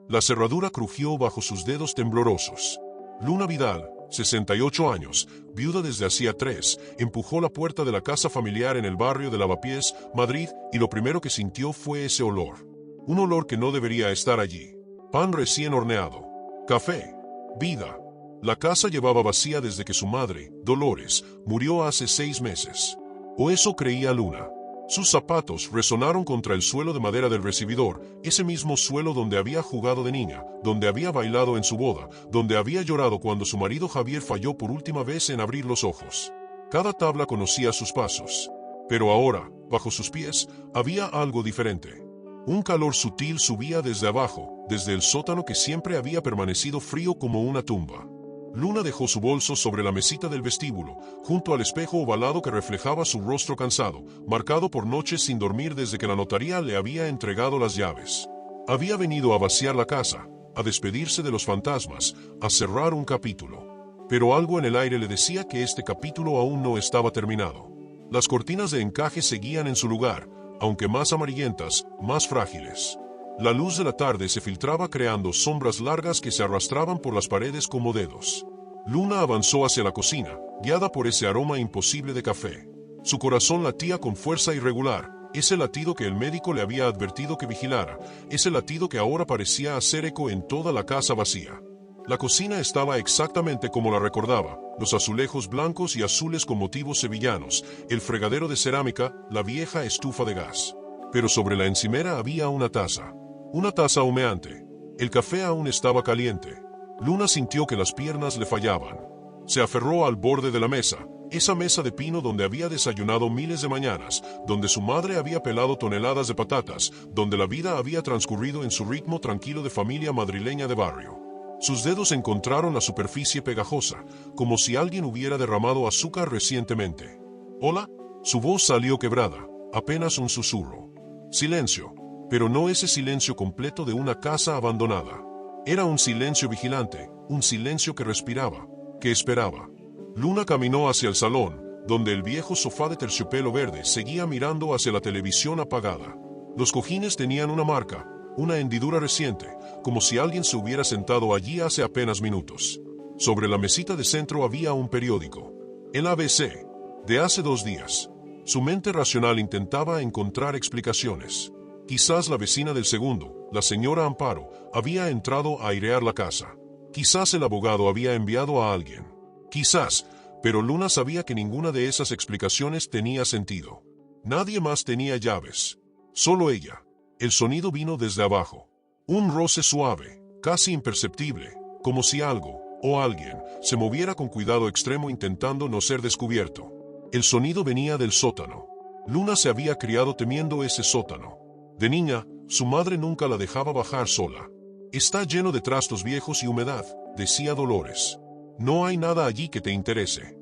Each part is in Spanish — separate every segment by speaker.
Speaker 1: La cerradura crujió bajo sus dedos temblorosos. Luna Vidal, 68 años, viuda desde hacía 3, empujó la puerta de la casa familiar en el barrio de Lavapiés, Madrid, y lo primero que sintió fue ese olor. Un olor que no debería estar allí. Pan recién horneado. Café. Vida. La casa llevaba vacía desde que su madre, Dolores, murió hace 6 meses. O eso creía Luna. Sus zapatos resonaron contra el suelo de madera del recibidor, ese mismo suelo donde había jugado de niña, donde había bailado en su boda, donde había llorado cuando su marido Javier falló por última vez en abrir los ojos. Cada tabla conocía sus pasos. Pero ahora, bajo sus pies, había algo diferente. Un calor sutil subía desde abajo, desde el sótano que siempre había permanecido frío como una tumba. Luna dejó su bolso sobre la mesita del vestíbulo, junto al espejo ovalado que reflejaba su rostro cansado, marcado por noches sin dormir desde que la notaría le había entregado las llaves. Había venido a vaciar la casa, a despedirse de los fantasmas, a cerrar un capítulo. Pero algo en el aire le decía que este capítulo aún no estaba terminado. Las cortinas de encaje seguían en su lugar, aunque más amarillentas, más frágiles. La luz de la tarde se filtraba creando sombras largas que se arrastraban por las paredes como dedos. Luna avanzó hacia la cocina, guiada por ese aroma imposible de café. Su corazón latía con fuerza irregular, ese latido que el médico le había advertido que vigilara, ese latido que ahora parecía hacer eco en toda la casa vacía. La cocina estaba exactamente como la recordaba, los azulejos blancos y azules con motivos sevillanos, el fregadero de cerámica, la vieja estufa de gas. Pero sobre la encimera había una taza humeante. El café aún estaba caliente. Luna sintió que las piernas le fallaban. Se aferró al borde de la mesa, esa mesa de pino donde había desayunado miles de mañanas, donde su madre había pelado toneladas de patatas, donde la vida había transcurrido en su ritmo tranquilo de familia madrileña de barrio. Sus dedos encontraron la superficie pegajosa, como si alguien hubiera derramado azúcar recientemente. «¿Hola?» Su voz salió quebrada, apenas un susurro. Silencio. Pero no ese silencio completo de una casa abandonada. Era un silencio vigilante, un silencio que respiraba, que esperaba. Luna caminó hacia el salón, donde el viejo sofá de terciopelo verde seguía mirando hacia la televisión apagada. Los cojines tenían una marca, una hendidura reciente, como si alguien se hubiera sentado allí hace apenas minutos. Sobre la mesita de centro había un periódico. El ABC, de hace 2 días. Su mente racional intentaba encontrar explicaciones. Quizás la vecina del segundo, la señora Amparo, había entrado a airear la casa. Quizás el abogado había enviado a alguien. Quizás, pero Luna sabía que ninguna de esas explicaciones tenía sentido. Nadie más tenía llaves. Solo ella. El sonido vino desde abajo. Un roce suave, casi imperceptible, como si algo, o alguien, se moviera con cuidado extremo intentando no ser descubierto. El sonido venía del sótano. Luna se había criado temiendo ese sótano. De niña, su madre nunca la dejaba bajar sola. «Está lleno de trastos viejos y humedad», decía Dolores. «No hay nada allí que te interese».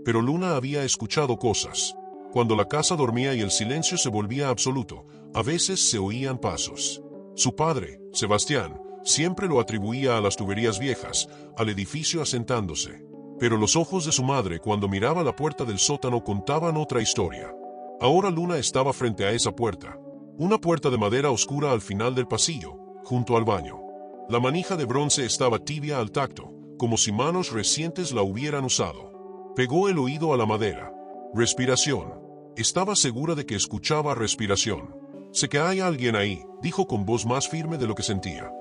Speaker 1: Pero Luna había escuchado cosas. Cuando la casa dormía y el silencio se volvía absoluto, a veces se oían pasos. Su padre, Sebastián, siempre lo atribuía a las tuberías viejas, al edificio asentándose. Pero los ojos de su madre cuando miraba la puerta del sótano contaban otra historia. Ahora Luna estaba frente a esa puerta. Una puerta de madera oscura al final del pasillo, junto al baño. La manija de bronce estaba tibia al tacto, como si manos recientes la hubieran usado. Pegó el oído a la madera. Respiración. Estaba segura de que escuchaba respiración. «Sé que hay alguien ahí», dijo con voz más firme de lo que sentía.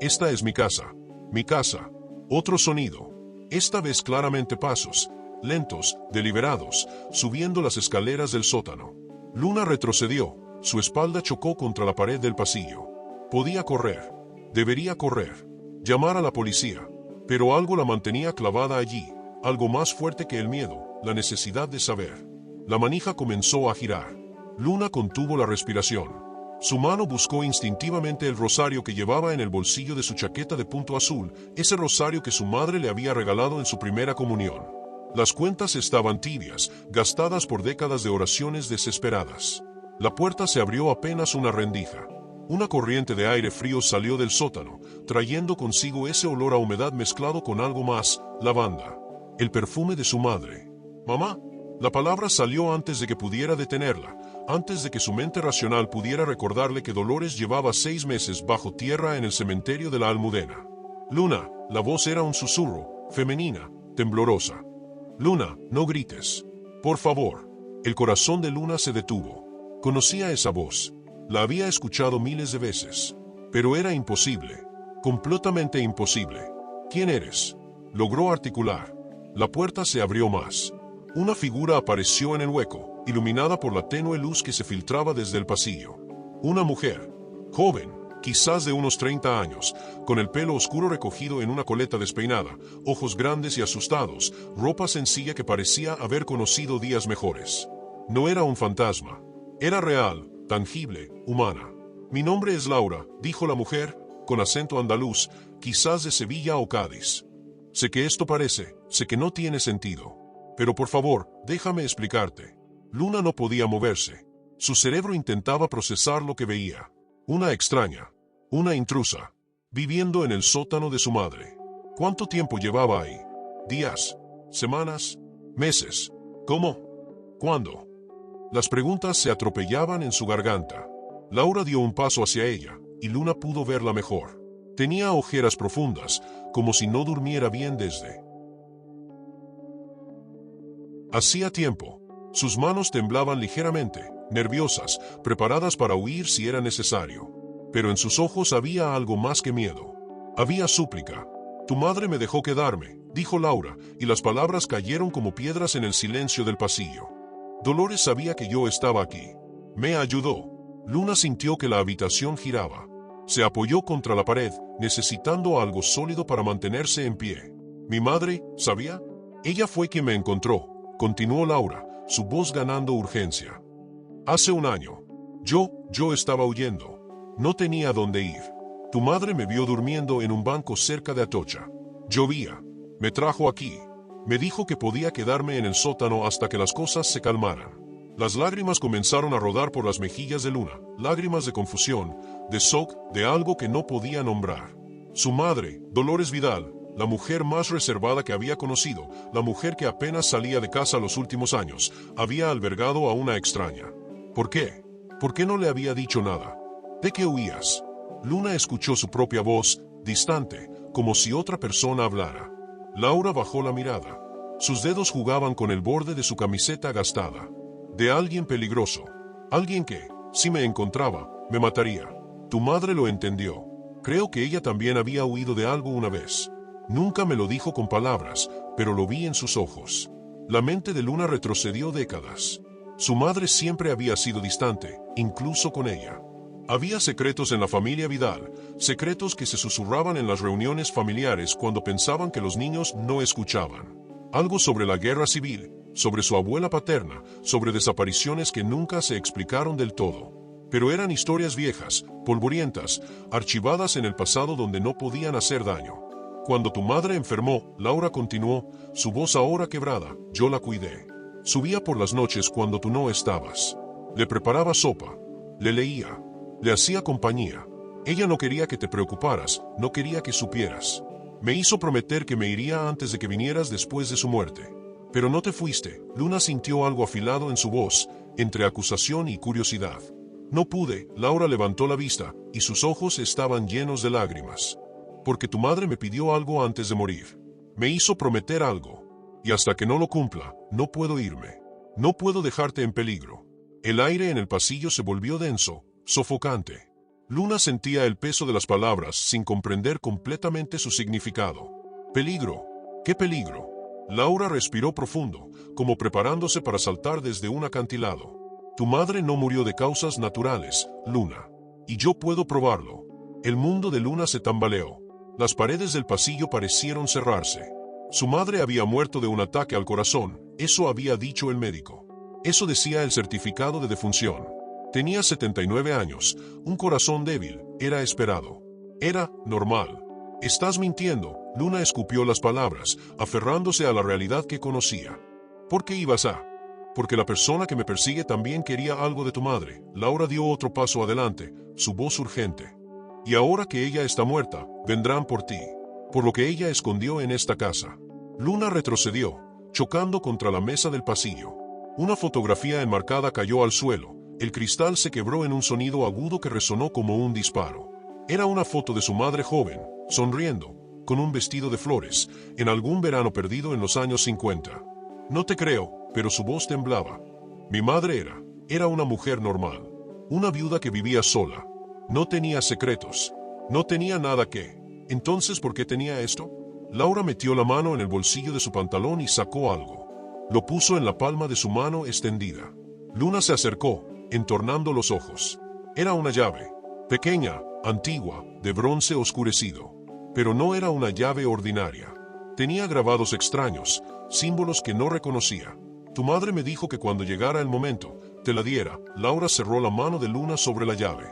Speaker 1: «Esta es mi casa. Mi casa». Otro sonido. Esta vez claramente pasos, lentos, deliberados, subiendo las escaleras del sótano. Luna retrocedió. Su espalda chocó contra la pared del pasillo. Podía correr. Debería correr. Llamar a la policía. Pero algo la mantenía clavada allí, algo más fuerte que el miedo, la necesidad de saber. La manija comenzó a girar. Luna contuvo la respiración. Su mano buscó instintivamente el rosario que llevaba en el bolsillo de su chaqueta de punto azul, ese rosario que su madre le había regalado en su primera comunión. Las cuentas estaban tibias, gastadas por décadas de oraciones desesperadas. La puerta se abrió apenas una rendija. Una corriente de aire frío salió del sótano, trayendo consigo ese olor a humedad mezclado con algo más, lavanda. El perfume de su madre. «Mamá». La palabra salió antes de que pudiera detenerla, antes de que su mente racional pudiera recordarle que Dolores llevaba 6 meses bajo tierra en el cementerio de la Almudena. Luna, la voz era un susurro, femenina, temblorosa. Luna, no grites. Por favor. El corazón de Luna se detuvo. Conocía esa voz. La había escuchado miles de veces. Pero era imposible. Completamente imposible. ¿Quién eres? Logró articular. La puerta se abrió más. Una figura apareció en el hueco, iluminada por la tenue luz que se filtraba desde el pasillo. Una mujer, joven, quizás de unos 30 años, con el pelo oscuro recogido en una coleta despeinada, ojos grandes y asustados, ropa sencilla que parecía haber conocido días mejores. No era un fantasma. Era real, tangible, humana. Mi nombre es Laura, dijo la mujer, con acento andaluz, quizás de Sevilla o Cádiz. Sé que esto sé que no tiene sentido. Pero por favor, déjame explicarte. Luna no podía moverse. Su cerebro intentaba procesar lo que veía. Una extraña, una intrusa, viviendo en el sótano de su madre. ¿Cuánto tiempo llevaba ahí? ¿Días? ¿Semanas? ¿Meses? ¿Cómo? ¿Cuándo? Las preguntas se atropellaban en su garganta. Laura dio un paso hacia ella, y Luna pudo verla mejor. Tenía ojeras profundas, como si no durmiera bien desde hacía tiempo. Sus manos temblaban ligeramente, nerviosas, preparadas para huir si era necesario. Pero en sus ojos había algo más que miedo. Había súplica. Tu madre me dejó quedarme, dijo Laura, y las palabras cayeron como piedras en el silencio del pasillo. Dolores sabía que yo estaba aquí. Me ayudó. Luna sintió que la habitación giraba. Se apoyó contra la pared, necesitando algo sólido para mantenerse en pie. Mi madre, ¿sabía? Ella fue quien me encontró, continuó Laura, su voz ganando urgencia. Hace un año. Yo estaba huyendo. No tenía dónde ir. Tu madre me vio durmiendo en un banco cerca de Atocha. Llovía. Me trajo aquí. Me dijo que podía quedarme en el sótano hasta que las cosas se calmaran. Las lágrimas comenzaron a rodar por las mejillas de Luna, lágrimas de confusión, de shock, de algo que no podía nombrar. Su madre, Dolores Vidal, la mujer más reservada que había conocido, la mujer que apenas salía de casa los últimos años, había albergado a una extraña. ¿Por qué? ¿Por qué no le había dicho nada? ¿De qué huías? Luna escuchó su propia voz, distante, como si otra persona hablara. Laura bajó la mirada. Sus dedos jugaban con el borde de su camiseta gastada. De alguien peligroso. Alguien que, si me encontraba, me mataría. Tu madre lo entendió. Creo que ella también había huido de algo una vez. Nunca me lo dijo con palabras, pero lo vi en sus ojos. La mente de Luna retrocedió décadas. Su madre siempre había sido distante, incluso con ella. Había secretos en la familia Vidal, secretos que se susurraban en las reuniones familiares cuando pensaban que los niños no escuchaban. Algo sobre la guerra civil, sobre su abuela paterna, sobre desapariciones que nunca se explicaron del todo. Pero eran historias viejas, polvorientas, archivadas en el pasado donde no podían hacer daño. Cuando tu madre enfermó, Laura continuó, su voz ahora quebrada, yo la cuidé. Subía por las noches cuando tú no estabas. Le preparaba sopa, le leía, le hacía compañía. Ella no quería que te preocuparas, no quería que supieras. Me hizo prometer que me iría antes de que vinieras después de su muerte. Pero no te fuiste. Luna sintió algo afilado en su voz, entre acusación y curiosidad. No pude. Laura levantó la vista, y sus ojos estaban llenos de lágrimas. Porque tu madre me pidió algo antes de morir. Me hizo prometer algo. Y hasta que no lo cumpla, no puedo irme. No puedo dejarte en peligro. El aire en el pasillo se volvió denso, sofocante. Luna sentía el peso de las palabras sin comprender completamente su significado. ¿Peligro? ¿Qué peligro? Laura respiró profundo, como preparándose para saltar desde un acantilado. Tu madre no murió de causas naturales, Luna. Y yo puedo probarlo. El mundo de Luna se tambaleó. Las paredes del pasillo parecieron cerrarse. Su madre había muerto de un ataque al corazón, eso había dicho el médico. Eso decía el certificado de defunción. Tenía 79 años, un corazón débil, era esperado. Era normal. Estás mintiendo, Luna escupió las palabras, aferrándose a la realidad que conocía. ¿Por qué ibas a? Porque la persona que me persigue también quería algo de tu madre. Laura dio otro paso adelante, su voz urgente. Y ahora que ella está muerta, vendrán por ti. Por lo que ella escondió en esta casa. Luna retrocedió, chocando contra la mesa del pasillo. Una fotografía enmarcada cayó al suelo, El cristal se quebró en un sonido agudo que resonó como un disparo. Era una foto de su madre joven, sonriendo, con un vestido de flores, en algún verano perdido en los años 50. No te creo, pero su voz temblaba. Mi madre era una mujer normal. Una viuda que vivía sola. No tenía secretos. No tenía nada que. Entonces, ¿por qué tenía esto? Laura metió la mano en el bolsillo de su pantalón y sacó algo. Lo puso en la palma de su mano extendida. Luna se acercó, entornando los ojos. Era una llave. Pequeña, antigua, de bronce oscurecido. Pero no era una llave ordinaria. Tenía grabados extraños, símbolos que no reconocía. Tu madre me dijo que cuando llegara el momento, te la diera. Laura cerró la mano de Luna sobre la llave.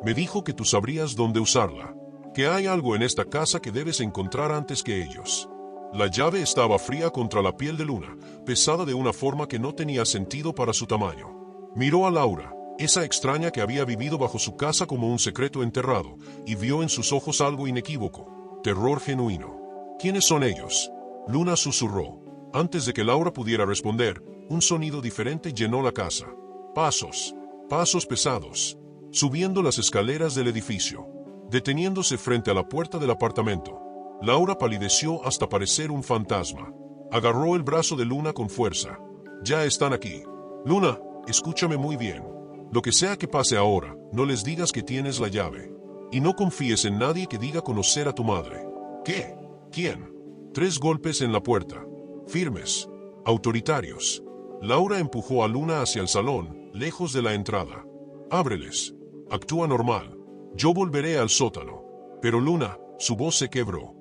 Speaker 1: Me dijo que tú sabrías dónde usarla. Que hay algo en esta casa que debes encontrar antes que ellos. La llave estaba fría contra la piel de Luna, pesada de una forma que no tenía sentido para su tamaño. Miró a Laura, esa extraña que había vivido bajo su casa como un secreto enterrado, y vio en sus ojos algo inequívoco, terror genuino. ¿Quiénes son ellos? Luna susurró. Antes de que Laura pudiera responder, un sonido diferente llenó la casa. Pasos. Pasos pesados. Subiendo las escaleras del edificio. Deteniéndose frente a la puerta del apartamento. Laura palideció hasta parecer un fantasma. Agarró el brazo de Luna con fuerza. Ya están aquí. Luna, escúchame muy bien. Lo que sea que pase ahora, no les digas que tienes la llave. Y no confíes en nadie que diga conocer a tu madre. ¿Qué? ¿Quién? 3 golpes en la puerta. Firmes. Autoritarios. Laura empujó a Luna hacia el salón, lejos de la entrada. Ábreles. Actúa normal. Yo volveré al sótano. Pero Luna, su voz se quebró.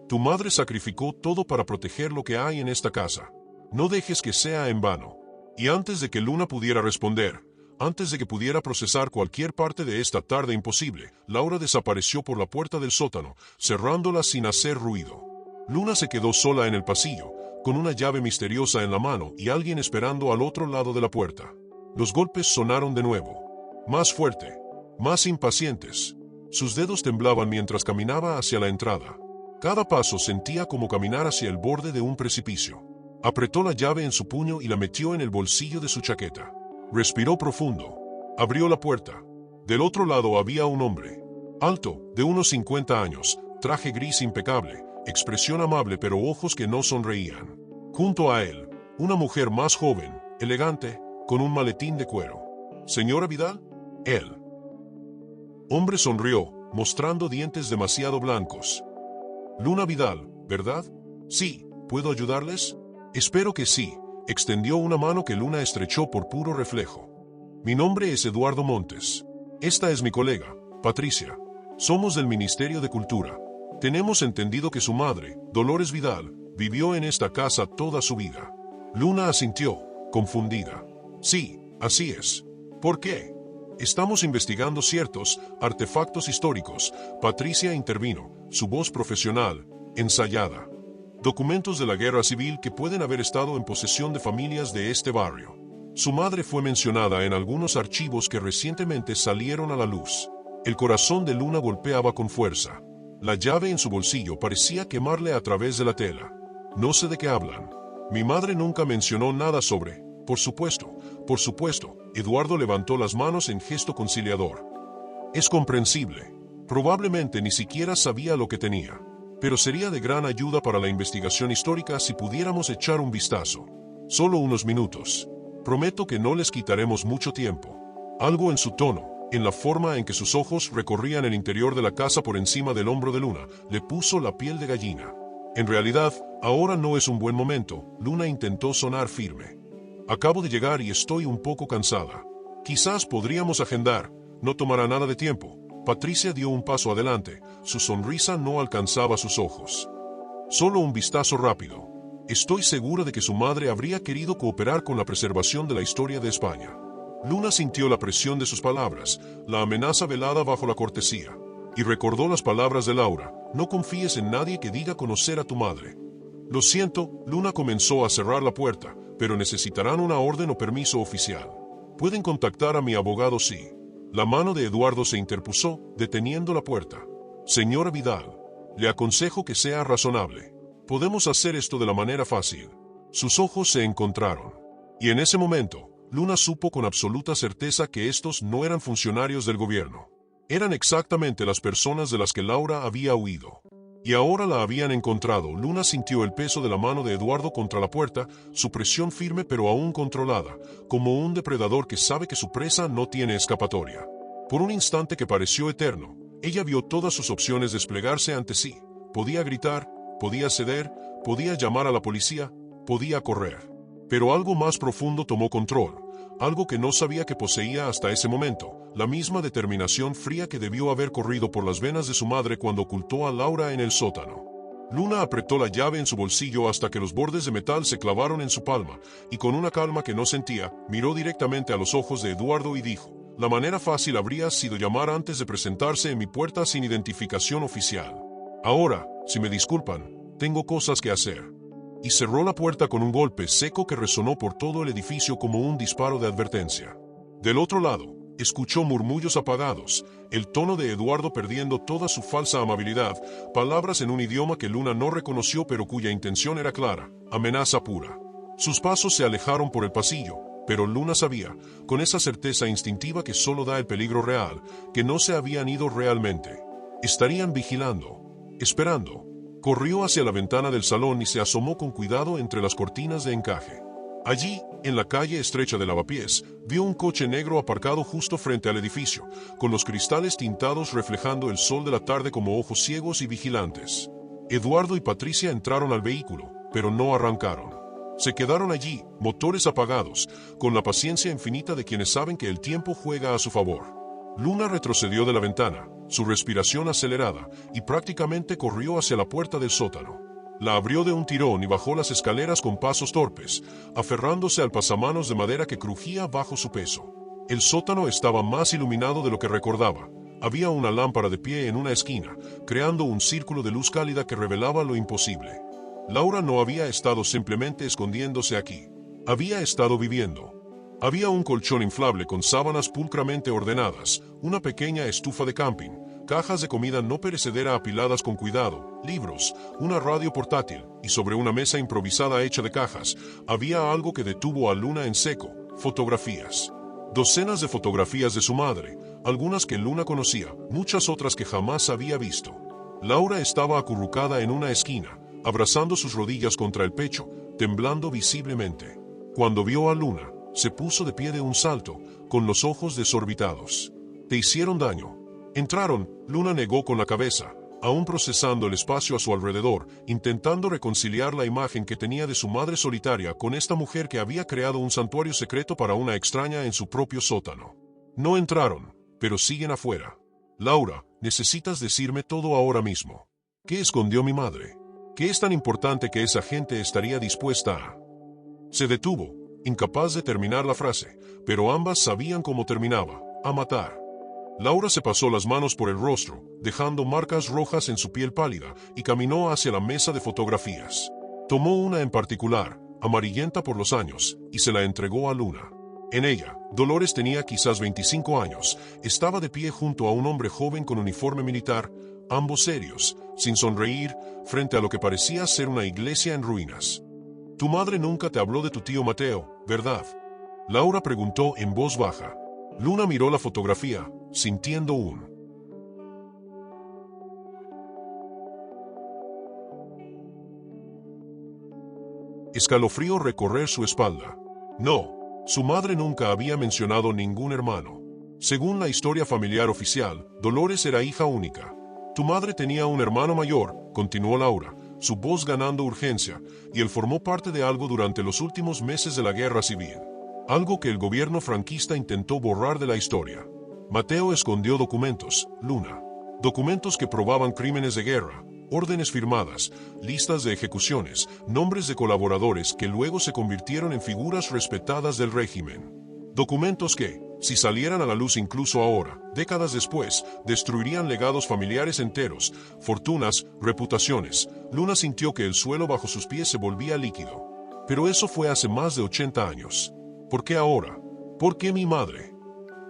Speaker 1: Tu madre sacrificó todo para proteger lo que hay en esta casa. No dejes que sea en vano. Y antes de que Luna pudiera responder, antes de que pudiera procesar cualquier parte de esta tarde imposible, Laura desapareció por la puerta del sótano, cerrándola sin hacer ruido. Luna se quedó sola en el pasillo, con una llave misteriosa en la mano y alguien esperando al otro lado de la puerta. Los golpes sonaron de nuevo. Más fuerte. Más impacientes. Sus dedos temblaban mientras caminaba hacia la entrada. Cada paso sentía como caminar hacia el borde de un precipicio. Apretó la llave en su puño y la metió en el bolsillo de su chaqueta. Respiró profundo. Abrió la puerta. Del otro lado había un hombre. Alto, de unos 50 años, traje gris impecable, expresión amable pero ojos que no sonreían. Junto a él, una mujer más joven, elegante, con un maletín de cuero. ¿Señora Vidal? Él. Hombre sonrió, mostrando dientes demasiado blancos. Luna Vidal, ¿verdad? Sí, ¿puedo ayudarles? Espero que sí. Extendió una mano que Luna estrechó por puro reflejo. Mi nombre es Eduardo Montes. Esta es mi colega, Patricia. Somos del Ministerio de Cultura. Tenemos entendido que su madre, Dolores Vidal, vivió en esta casa toda su vida. Luna asintió, confundida. Sí, así es. ¿Por qué? Estamos investigando ciertos artefactos históricos. Patricia intervino, su voz profesional, ensayada. Documentos de la guerra civil que pueden haber estado en posesión de familias de este barrio. Su madre fue mencionada en algunos archivos que recientemente salieron a la luz. El corazón de Luna golpeaba con fuerza. La llave en su bolsillo parecía quemarle a través de la tela. No sé de qué hablan. Mi madre nunca mencionó nada sobre... Por supuesto. Eduardo levantó las manos en gesto conciliador. Es comprensible. Probablemente ni siquiera sabía lo que tenía. Pero sería de gran ayuda para la investigación histórica si pudiéramos echar un vistazo. Solo unos minutos. Prometo que no les quitaremos mucho tiempo. Algo en su tono, en la forma en que sus ojos recorrían el interior de la casa por encima del hombro de Luna, le puso la piel de gallina. En realidad, ahora no es un buen momento. Luna intentó sonar firme. Acabo de llegar y estoy un poco cansada. Quizás podríamos agendar. No tomará nada de tiempo. Patricia dio un paso adelante. Su sonrisa no alcanzaba sus ojos. Solo un vistazo rápido. Estoy segura de que su madre habría querido cooperar con la preservación de la historia de España. Luna sintió la presión de sus palabras, la amenaza velada bajo la cortesía, y recordó las palabras de Laura: no confíes en nadie que diga conocer a tu madre. Lo siento, Luna comenzó a cerrar la puerta, pero necesitarán una orden o permiso oficial. Pueden contactar a mi abogado si... La mano de Eduardo se interpuso, deteniendo la puerta. Señora Vidal, le aconsejo que sea razonable. Podemos hacer esto de la manera fácil. Sus ojos se encontraron. Y en ese momento, Luna supo con absoluta certeza que estos no eran funcionarios del gobierno. Eran exactamente las personas de las que Laura había huido. Y ahora la habían encontrado. Luna sintió el peso de la mano de Eduardo contra la puerta, su presión firme pero aún controlada, como un depredador que sabe que su presa no tiene escapatoria. Por un instante que pareció eterno, ella vio todas sus opciones desplegarse ante sí. Podía gritar, podía ceder, podía llamar a la policía, podía correr. Pero algo más profundo tomó control, algo que no sabía que poseía hasta ese momento, la misma determinación fría que debió haber corrido por las venas de su madre cuando ocultó a Laura en el sótano. Luna apretó la llave en su bolsillo hasta que los bordes de metal se clavaron en su palma, y con una calma que no sentía, miró directamente a los ojos de Eduardo y dijo: la manera fácil habría sido llamar antes de presentarse en mi puerta sin identificación oficial. Ahora, si me disculpan, tengo cosas que hacer. Y cerró la puerta con un golpe seco que resonó por todo el edificio como un disparo de advertencia. Del otro lado, escuchó murmullos apagados, el tono de Eduardo perdiendo toda su falsa amabilidad, palabras en un idioma que Luna no reconoció pero cuya intención era clara, amenaza pura. Sus pasos se alejaron por el pasillo, pero Luna sabía, con esa certeza instintiva que solo da el peligro real, que no se habían ido realmente. Estarían vigilando, esperando. Corrió hacia la ventana del salón y se asomó con cuidado entre las cortinas de encaje. Allí, en la calle estrecha de Lavapiés, vio un coche negro aparcado justo frente al edificio, con los cristales tintados reflejando el sol de la tarde como ojos ciegos y vigilantes. Eduardo y Patricia entraron al vehículo, pero no arrancaron. Se quedaron allí, motores apagados, con la paciencia infinita de quienes saben que el tiempo juega a su favor. Luna retrocedió de la ventana, su respiración acelerada, y prácticamente corrió hacia la puerta del sótano. La abrió de un tirón y bajó las escaleras con pasos torpes, aferrándose al pasamanos de madera que crujía bajo su peso. El sótano estaba más iluminado de lo que recordaba. Había una lámpara de pie en una esquina, creando un círculo de luz cálida que revelaba lo imposible. Laura no había estado simplemente escondiéndose aquí. Había estado viviendo. Había un colchón inflable con sábanas pulcramente ordenadas, una pequeña estufa de camping, cajas de comida no perecedera apiladas con cuidado, libros, una radio portátil, y sobre una mesa improvisada hecha de cajas, había algo que detuvo a Luna en seco: fotografías. Docenas de fotografías de su madre, algunas que Luna conocía, muchas otras que jamás había visto. Laura estaba acurrucada en una esquina, abrazando sus rodillas contra el pecho, temblando visiblemente. Cuando vio a Luna, se puso de pie de un salto, con los ojos desorbitados. «¿Te hicieron daño?» «Entraron», Luna negó con la cabeza, aún procesando el espacio a su alrededor, intentando reconciliar la imagen que tenía de su madre solitaria con esta mujer que había creado un santuario secreto para una extraña en su propio sótano. «No entraron, pero siguen afuera. Laura, necesitas decirme todo ahora mismo. ¿Qué escondió mi madre? ¿Qué es tan importante que esa gente estaría dispuesta a...?» Se detuvo, incapaz de terminar la frase, pero ambas sabían cómo terminaba: a matar. Laura se pasó las manos por el rostro, dejando marcas rojas en su piel pálida, y caminó hacia la mesa de fotografías. Tomó una en particular, amarillenta por los años, y se la entregó a Luna. En ella, Dolores tenía quizás 25 años, estaba de pie junto a un hombre joven con uniforme militar, ambos serios, sin sonreír, frente a lo que parecía ser una iglesia en ruinas. «Tu madre nunca te habló de tu tío Mateo, ¿verdad?», Laura preguntó en voz baja. Luna miró la fotografía, sintiendo un escalofrío recorrer su espalda. No, su madre nunca había mencionado ningún hermano. Según la historia familiar oficial, Dolores era hija única. «Tu madre tenía un hermano mayor», continuó Laura, su voz ganando urgencia, «y él formó parte de algo durante los últimos meses de la guerra civil. Algo que el gobierno franquista intentó borrar de la historia. Mateo escondió documentos, Luna. Documentos que probaban crímenes de guerra, órdenes firmadas, listas de ejecuciones, nombres de colaboradores que luego se convirtieron en figuras respetadas del régimen. Documentos que, si salieran a la luz incluso ahora, décadas después, destruirían legados familiares enteros, fortunas, reputaciones». Luna sintió que el suelo bajo sus pies se volvía líquido. Pero eso fue hace más de 80 años. ¿Por qué ahora? ¿Por qué mi madre?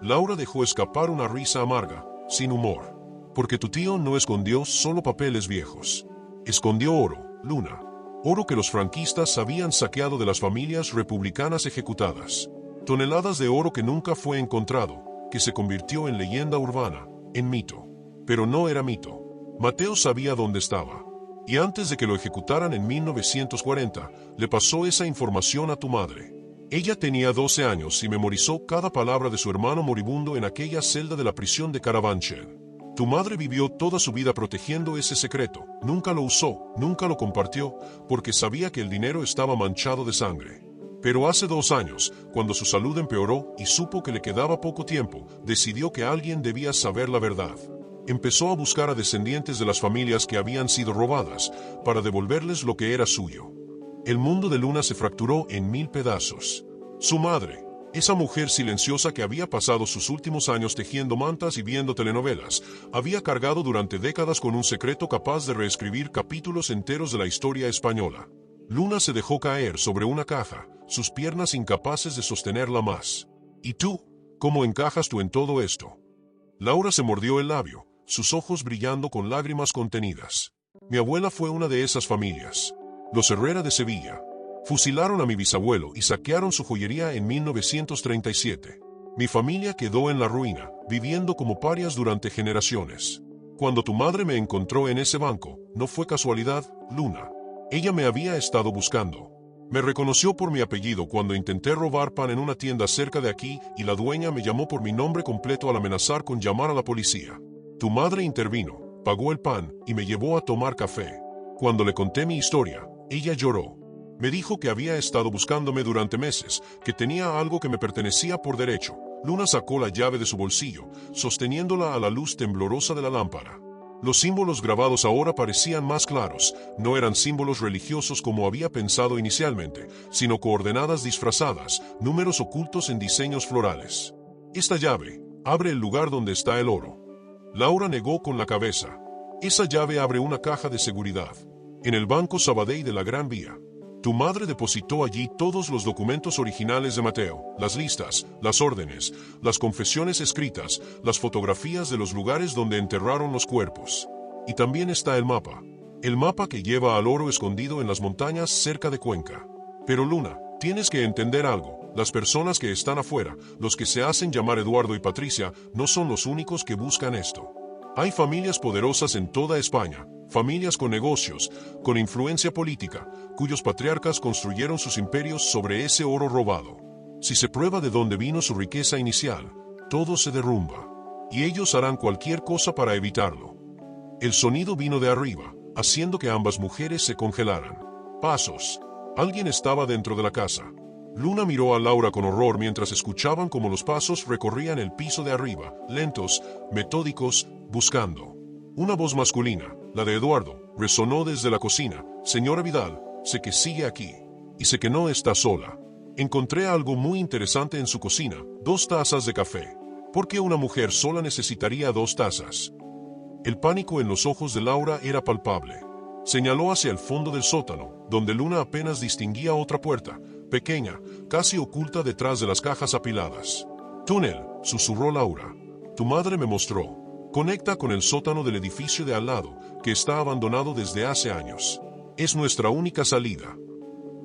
Speaker 1: Laura dejó escapar una risa amarga, sin humor. «Porque tu tío no escondió solo papeles viejos. Escondió oro, Luna. Oro que los franquistas habían saqueado de las familias republicanas ejecutadas. Toneladas de oro que nunca fue encontrado, que se convirtió en leyenda urbana, en mito. Pero no era mito. Mateo sabía dónde estaba. Y antes de que lo ejecutaran en 1940, le pasó esa información a tu madre. Ella tenía 12 años y memorizó cada palabra de su hermano moribundo en aquella celda de la prisión de Carabanchel. Tu madre vivió toda su vida protegiendo ese secreto. Nunca lo usó, nunca lo compartió, porque sabía que el dinero estaba manchado de sangre. Pero hace 2 años, cuando su salud empeoró y supo que le quedaba poco tiempo, decidió que alguien debía saber la verdad. Empezó a buscar a descendientes de las familias que habían sido robadas, para devolverles lo que era suyo. El mundo de Luna se fracturó en 1000 pedazos. Su madre, esa mujer silenciosa que había pasado sus últimos años tejiendo mantas y viendo telenovelas, había cargado durante décadas con un secreto capaz de reescribir capítulos enteros de la historia española. Luna se dejó caer sobre una caja, sus piernas incapaces de sostenerla más. ¿Y tú? ¿Cómo encajas tú en todo esto? Laura se mordió el labio, sus ojos brillando con lágrimas contenidas. Mi abuela fue una de esas familias. Los Herrera de Sevilla. Fusilaron a mi bisabuelo y saquearon su joyería en 1937. Mi familia quedó en la ruina, viviendo como parias durante generaciones. Cuando tu madre me encontró en ese banco, no fue casualidad, Luna. Ella me había estado buscando. Me reconoció por mi apellido cuando intenté robar pan en una tienda cerca de aquí y la dueña me llamó por mi nombre completo al amenazar con llamar a la policía. Tu madre intervino, pagó el pan y me llevó a tomar café. Cuando le conté mi historia, ella lloró. Me dijo que había estado buscándome durante meses, que tenía algo que me pertenecía por derecho. Luna sacó la llave de su bolsillo, sosteniéndola a la luz temblorosa de la lámpara. Los símbolos grabados ahora parecían más claros, no eran símbolos religiosos como había pensado inicialmente, sino coordenadas disfrazadas, números ocultos en diseños florales. Esta llave abre el lugar donde está el oro. Laura negó con la cabeza. Esa llave abre una caja de seguridad. En el Banco Sabadell de la Gran Vía. Tu madre depositó allí todos los documentos originales de Mateo, las listas, las órdenes, las confesiones escritas, las fotografías de los lugares donde enterraron los cuerpos. Y también está el mapa que lleva al oro escondido en las montañas cerca de Cuenca. Pero Luna, tienes que entender algo, las personas que están afuera, los que se hacen llamar Eduardo y Patricia, no son los únicos que buscan esto. Hay familias poderosas en toda España, familias con negocios, con influencia política, cuyos patriarcas construyeron sus imperios sobre ese oro robado. Si se prueba de dónde vino su riqueza inicial, todo se derrumba. Y ellos harán cualquier cosa para evitarlo. El sonido vino de arriba, haciendo que ambas mujeres se congelaran. Pasos. Alguien estaba dentro de la casa. Luna miró a Laura con horror mientras escuchaban cómo los pasos recorrían el piso de arriba, lentos, metódicos, buscando. Una voz masculina, la de Eduardo, resonó desde la cocina. Señora Vidal, sé que sigue aquí. Y sé que no está sola. Encontré algo muy interesante en su cocina, 2 tazas de café. ¿Por qué una mujer sola necesitaría 2 tazas? El pánico en los ojos de Laura era palpable. Señaló hacia el fondo del sótano, donde Luna apenas distinguía otra puerta, pequeña, casi oculta detrás de las cajas apiladas. Túnel, susurró Laura. Tu madre me mostró. Conecta con el sótano del edificio de al lado, que está abandonado desde hace años. Es nuestra única salida.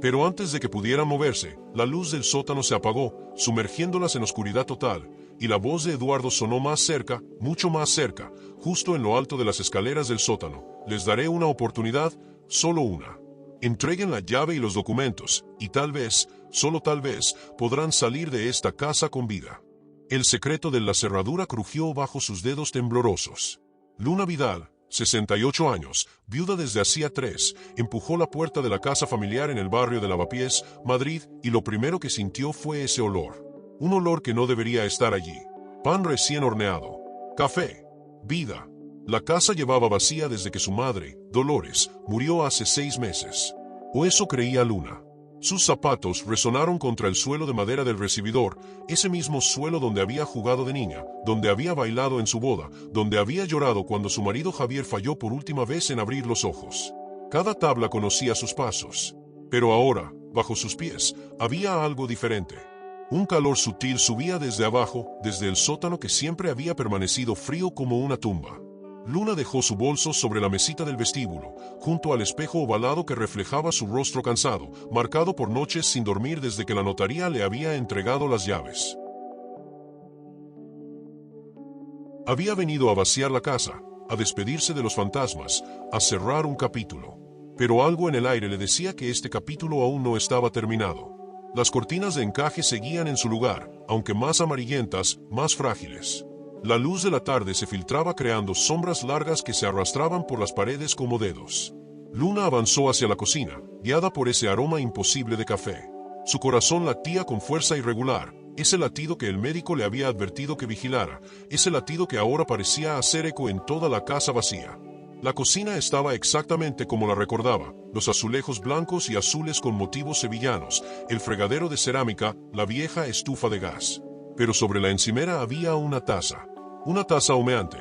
Speaker 1: Pero antes de que pudiera moverse, la luz del sótano se apagó, sumergiéndolas en oscuridad total, y la voz de Eduardo sonó más cerca, mucho más cerca, justo en lo alto de las escaleras del sótano. Les daré una oportunidad, solo una. Entreguen la llave y los documentos, y tal vez, solo tal vez, podrán salir de esta casa con vida. El secreto de la cerradura crujió bajo sus dedos temblorosos. Luna Vidal, 68 años, viuda desde hacía 3, empujó la puerta de la casa familiar en el barrio de Lavapiés, Madrid, y lo primero que sintió fue ese olor. Un olor que no debería estar allí. Pan recién horneado. Café. Vida. La casa llevaba vacía desde que su madre, Dolores, murió hace 6 meses. O eso creía Luna. Sus zapatos resonaron contra el suelo de madera del recibidor, ese mismo suelo donde había jugado de niña, donde había bailado en su boda, donde había llorado cuando su marido Javier falló por última vez en abrir los ojos. Cada tabla conocía sus pasos. Pero ahora, bajo sus pies, había algo diferente. Un calor sutil subía desde abajo, desde el sótano que siempre había permanecido frío como una tumba. Luna dejó su bolso sobre la mesita del vestíbulo, junto al espejo ovalado que reflejaba su rostro cansado, marcado por noches sin dormir desde que la notaría le había entregado las llaves. Había venido a vaciar la casa, a despedirse de los fantasmas, a cerrar un capítulo. Pero algo en el aire le decía que este capítulo aún no estaba terminado. Las cortinas de encaje seguían en su lugar, aunque más amarillentas, más frágiles. La luz de la tarde se filtraba creando sombras largas que se arrastraban por las paredes como dedos. Luna avanzó hacia la cocina, guiada por ese aroma imposible de café. Su corazón latía con fuerza irregular, ese latido que el médico le había advertido que vigilara, ese latido que ahora parecía hacer eco en toda la casa vacía. La cocina estaba exactamente como la recordaba, los azulejos blancos y azules con motivos sevillanos, el fregadero de cerámica, la vieja estufa de gas. Pero sobre la encimera había una taza humeante.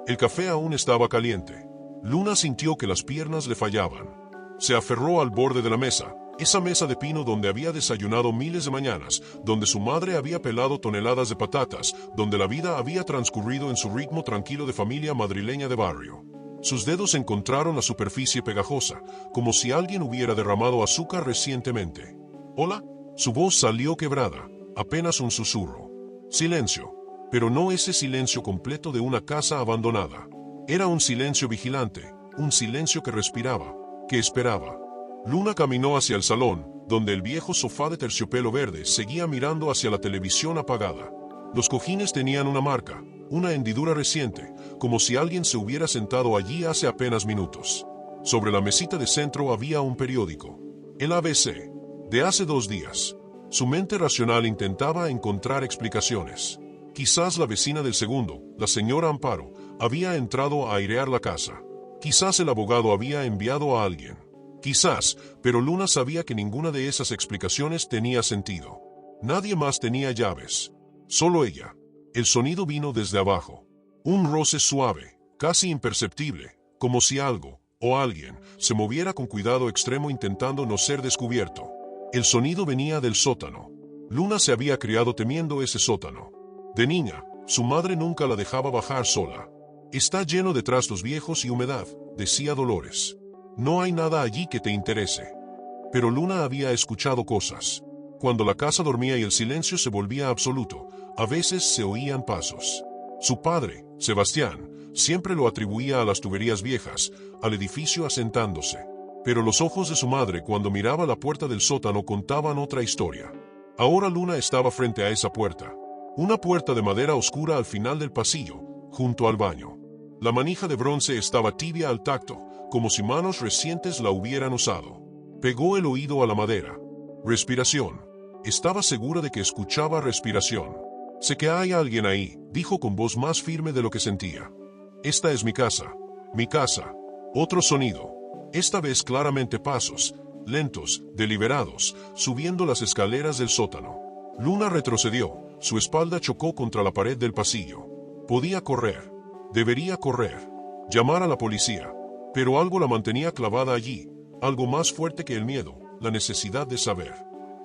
Speaker 1: El café aún estaba caliente. Luna sintió que las piernas le fallaban. Se aferró al borde de la mesa, esa mesa de pino donde había desayunado miles de mañanas, donde su madre había pelado toneladas de patatas, donde la vida había transcurrido en su ritmo tranquilo de familia madrileña de barrio. Sus dedos encontraron la superficie pegajosa, como si alguien hubiera derramado azúcar recientemente. «¿Hola?» Su voz salió quebrada, apenas un susurro. Silencio, pero no ese silencio completo de una casa abandonada. Era un silencio vigilante, un silencio que respiraba, que esperaba. Luna caminó hacia el salón, donde el viejo sofá de terciopelo verde seguía mirando hacia la televisión apagada. Los cojines tenían una marca, una hendidura reciente, como si alguien se hubiera sentado allí hace apenas minutos. Sobre la mesita de centro había un periódico, el ABC, de hace 2 días. Su mente racional intentaba encontrar explicaciones. Quizás la vecina del segundo, la señora Amparo, había entrado a airear la casa. Quizás el abogado había enviado a alguien. Quizás, pero Luna sabía que ninguna de esas explicaciones tenía sentido. Nadie más tenía llaves. Solo ella. El sonido vino desde abajo. Un roce suave, casi imperceptible, como si algo, o alguien, se moviera con cuidado extremo intentando no ser descubierto. El sonido venía del sótano. Luna se había criado temiendo ese sótano. De niña, su madre nunca la dejaba bajar sola. Está lleno de trastos viejos y humedad, decía Dolores. No hay nada allí que te interese. Pero Luna había escuchado cosas. Cuando la casa dormía y el silencio se volvía absoluto, a veces se oían pasos. Su padre, Sebastián, siempre lo atribuía a las tuberías viejas, al edificio asentándose. Pero los ojos de su madre cuando miraba la puerta del sótano contaban otra historia. Ahora Luna estaba frente a esa puerta. Una puerta de madera oscura al final del pasillo, junto al baño. La manija de bronce estaba tibia al tacto, como si manos recientes la hubieran usado. Pegó el oído a la madera. Respiración. Estaba segura de que escuchaba respiración. Sé que hay alguien ahí, dijo con voz más firme de lo que sentía. Esta es mi casa. Mi casa. Otro sonido. Esta vez claramente pasos, lentos, deliberados, subiendo las escaleras del sótano. Luna retrocedió, su espalda chocó contra la pared del pasillo. Podía correr. Debería correr. Llamar a la policía. Pero algo la mantenía clavada allí, algo más fuerte que el miedo, la necesidad de saber.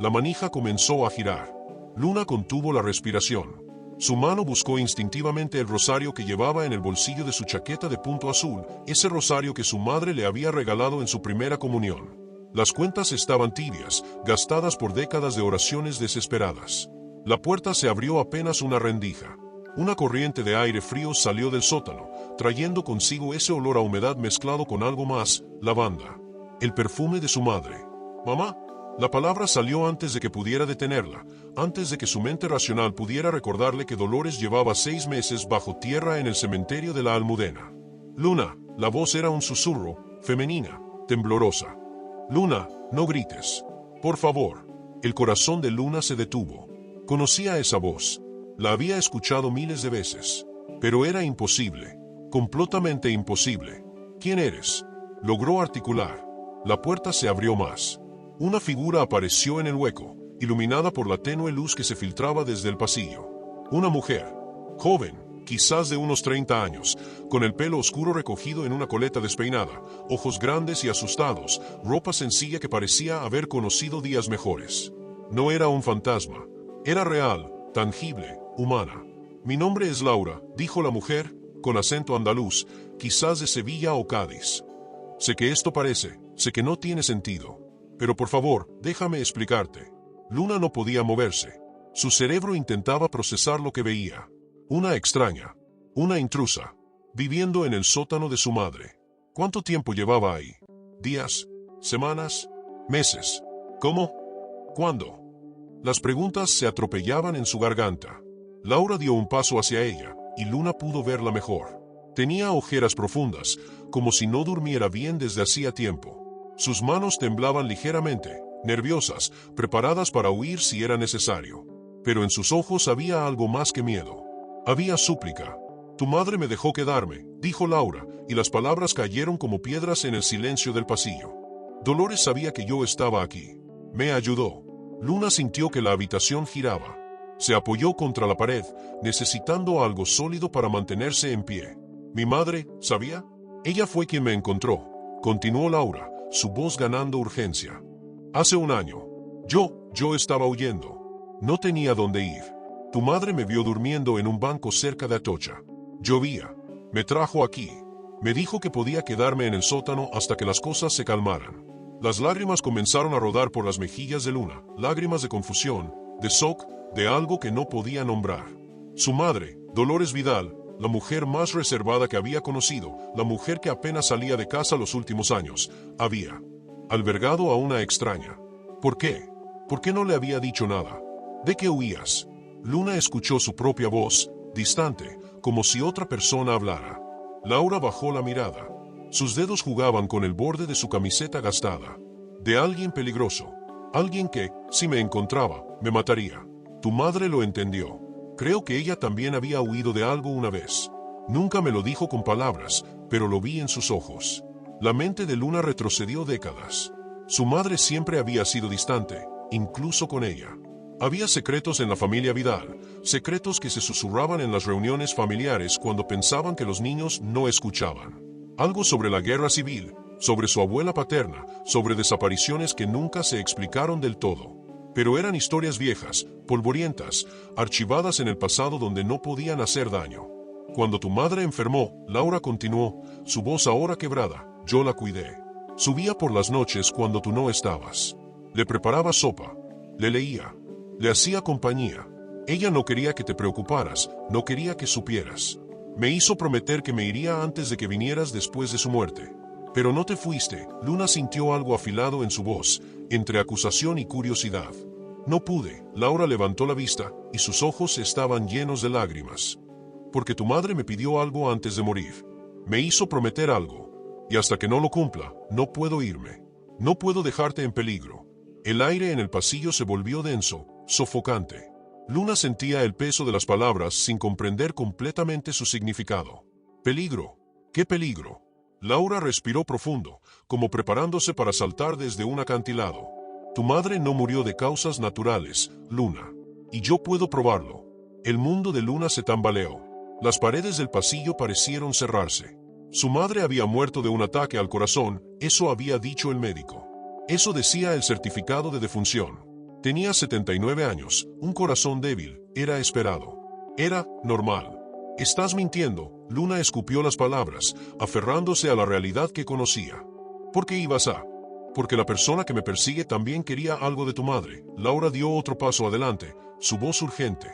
Speaker 1: La manija comenzó a girar. Luna contuvo la respiración. Su mano buscó instintivamente el rosario que llevaba en el bolsillo de su chaqueta de punto azul, ese rosario que su madre le había regalado en su primera comunión. Las cuentas estaban tibias, gastadas por décadas de oraciones desesperadas. La puerta se abrió apenas una rendija. Una corriente de aire frío salió del sótano, trayendo consigo ese olor a humedad mezclado con algo más, lavanda. El perfume de su madre. «Mamá». La palabra salió antes de que pudiera detenerla, antes de que su mente racional pudiera recordarle que Dolores llevaba 6 meses bajo tierra en el cementerio de la Almudena. «Luna», la voz era un susurro, femenina, temblorosa. «Luna, no grites. Por favor». El corazón de Luna se detuvo. Conocía esa voz. La había escuchado miles de veces. Pero era imposible. Completamente imposible. «¿Quién eres?». Logró articular. La puerta se abrió más. Una figura apareció en el hueco, iluminada por la tenue luz que se filtraba desde el pasillo. Una mujer, joven, quizás de unos 30 años, con el pelo oscuro recogido en una coleta despeinada, ojos grandes y asustados, ropa sencilla que parecía haber conocido días mejores. No era un fantasma, era real, tangible, humana. «Mi nombre es Laura», dijo la mujer, con acento andaluz, quizás de Sevilla o Cádiz. Sé que esto parece, sé que no tiene sentido. Pero por favor, déjame explicarte. Luna no podía moverse. Su cerebro intentaba procesar lo que veía. Una extraña, una intrusa, viviendo en el sótano de su madre. ¿Cuánto tiempo llevaba ahí? ¿Días? ¿Semanas? ¿Meses? ¿Cómo? ¿Cuándo? Las preguntas se atropellaban en su garganta. Laura dio un paso hacia ella, y Luna pudo verla mejor. Tenía ojeras profundas, como si no durmiera bien desde hacía tiempo. Sus manos temblaban ligeramente, nerviosas, preparadas para huir si era necesario. Pero en sus ojos había algo más que miedo. Había súplica. Tu madre me dejó quedarme, dijo Laura, y las palabras cayeron como piedras en el silencio del pasillo. Dolores sabía que yo estaba aquí. Me ayudó. Luna sintió que la habitación giraba. Se apoyó contra la pared, necesitando algo sólido para mantenerse en pie. Mi madre, ¿sabía? Ella fue quien me encontró, continuó Laura, su voz ganando urgencia. Hace un año. Yo estaba huyendo. No tenía dónde ir. Tu madre me vio durmiendo en un banco cerca de Atocha. Llovía. Me trajo aquí. Me dijo que podía quedarme en el sótano hasta que las cosas se calmaran. Las lágrimas comenzaron a rodar por las mejillas de Luna, lágrimas de confusión, de shock, de algo que no podía nombrar. Su madre, Dolores Vidal, la mujer más reservada que había conocido, la mujer que apenas salía de casa los últimos años, había albergado a una extraña. ¿Por qué? ¿Por qué no le había dicho nada? ¿De qué huías? Luna escuchó su propia voz, distante, como si otra persona hablara. Laura bajó la mirada. Sus dedos jugaban con el borde de su camiseta gastada. De alguien peligroso. Alguien que, si me encontraba, me mataría. Tu madre lo entendió. Creo que ella también había huido de algo una vez. Nunca me lo dijo con palabras, pero lo vi en sus ojos. La mente de Luna retrocedió décadas. Su madre siempre había sido distante, incluso con ella. Había secretos en la familia Vidal, secretos que se susurraban en las reuniones familiares cuando pensaban que los niños no escuchaban. Algo sobre la guerra civil, sobre su abuela paterna, sobre desapariciones que nunca se explicaron del todo. Pero eran historias viejas, polvorientas, archivadas en el pasado donde no podían hacer daño. Cuando tu madre enfermó, Laura continuó, su voz ahora quebrada, yo la cuidé. Subía por las noches cuando tú no estabas. Le preparaba sopa, le leía, le hacía compañía. Ella no quería que te preocuparas, no quería que supieras. Me hizo prometer que me iría antes de que vinieras después de su muerte. Pero no te fuiste. Luna sintió algo afilado en su voz, entre acusación y curiosidad. No pude. Laura levantó la vista, y sus ojos estaban llenos de lágrimas. Porque tu madre me pidió algo antes de morir. Me hizo prometer algo. Y hasta que no lo cumpla, no puedo irme. No puedo dejarte en peligro. El aire en el pasillo se volvió denso, sofocante. Luna sentía el peso de las palabras sin comprender completamente su significado. Peligro. ¿Qué peligro? Laura respiró profundo, como preparándose para saltar desde un acantilado. Tu madre no murió de causas naturales, Luna. Y yo puedo probarlo. El mundo de Luna se tambaleó. Las paredes del pasillo parecieron cerrarse. Su madre había muerto de un ataque al corazón, eso había dicho el médico. Eso decía el certificado de defunción. Tenía 79 años, un corazón débil, era esperado. Era normal. Estás mintiendo, Luna escupió las palabras, aferrándose a la realidad que conocía. ¿Por qué ibas a? Porque la persona que me persigue también quería algo de tu madre. Laura dio otro paso adelante, su voz urgente.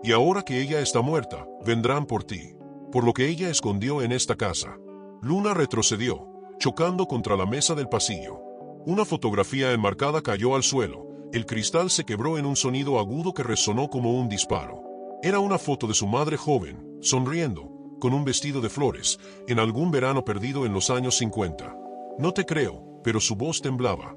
Speaker 1: Y ahora que ella está muerta, vendrán por ti. Por lo que ella escondió en esta casa. Luna retrocedió, chocando contra la mesa del pasillo. Una fotografía enmarcada cayó al suelo. El cristal se quebró en un sonido agudo que resonó como un disparo. Era una foto de su madre joven, sonriendo, con un vestido de flores, en algún verano perdido en los años 50. No te creo, pero su voz temblaba.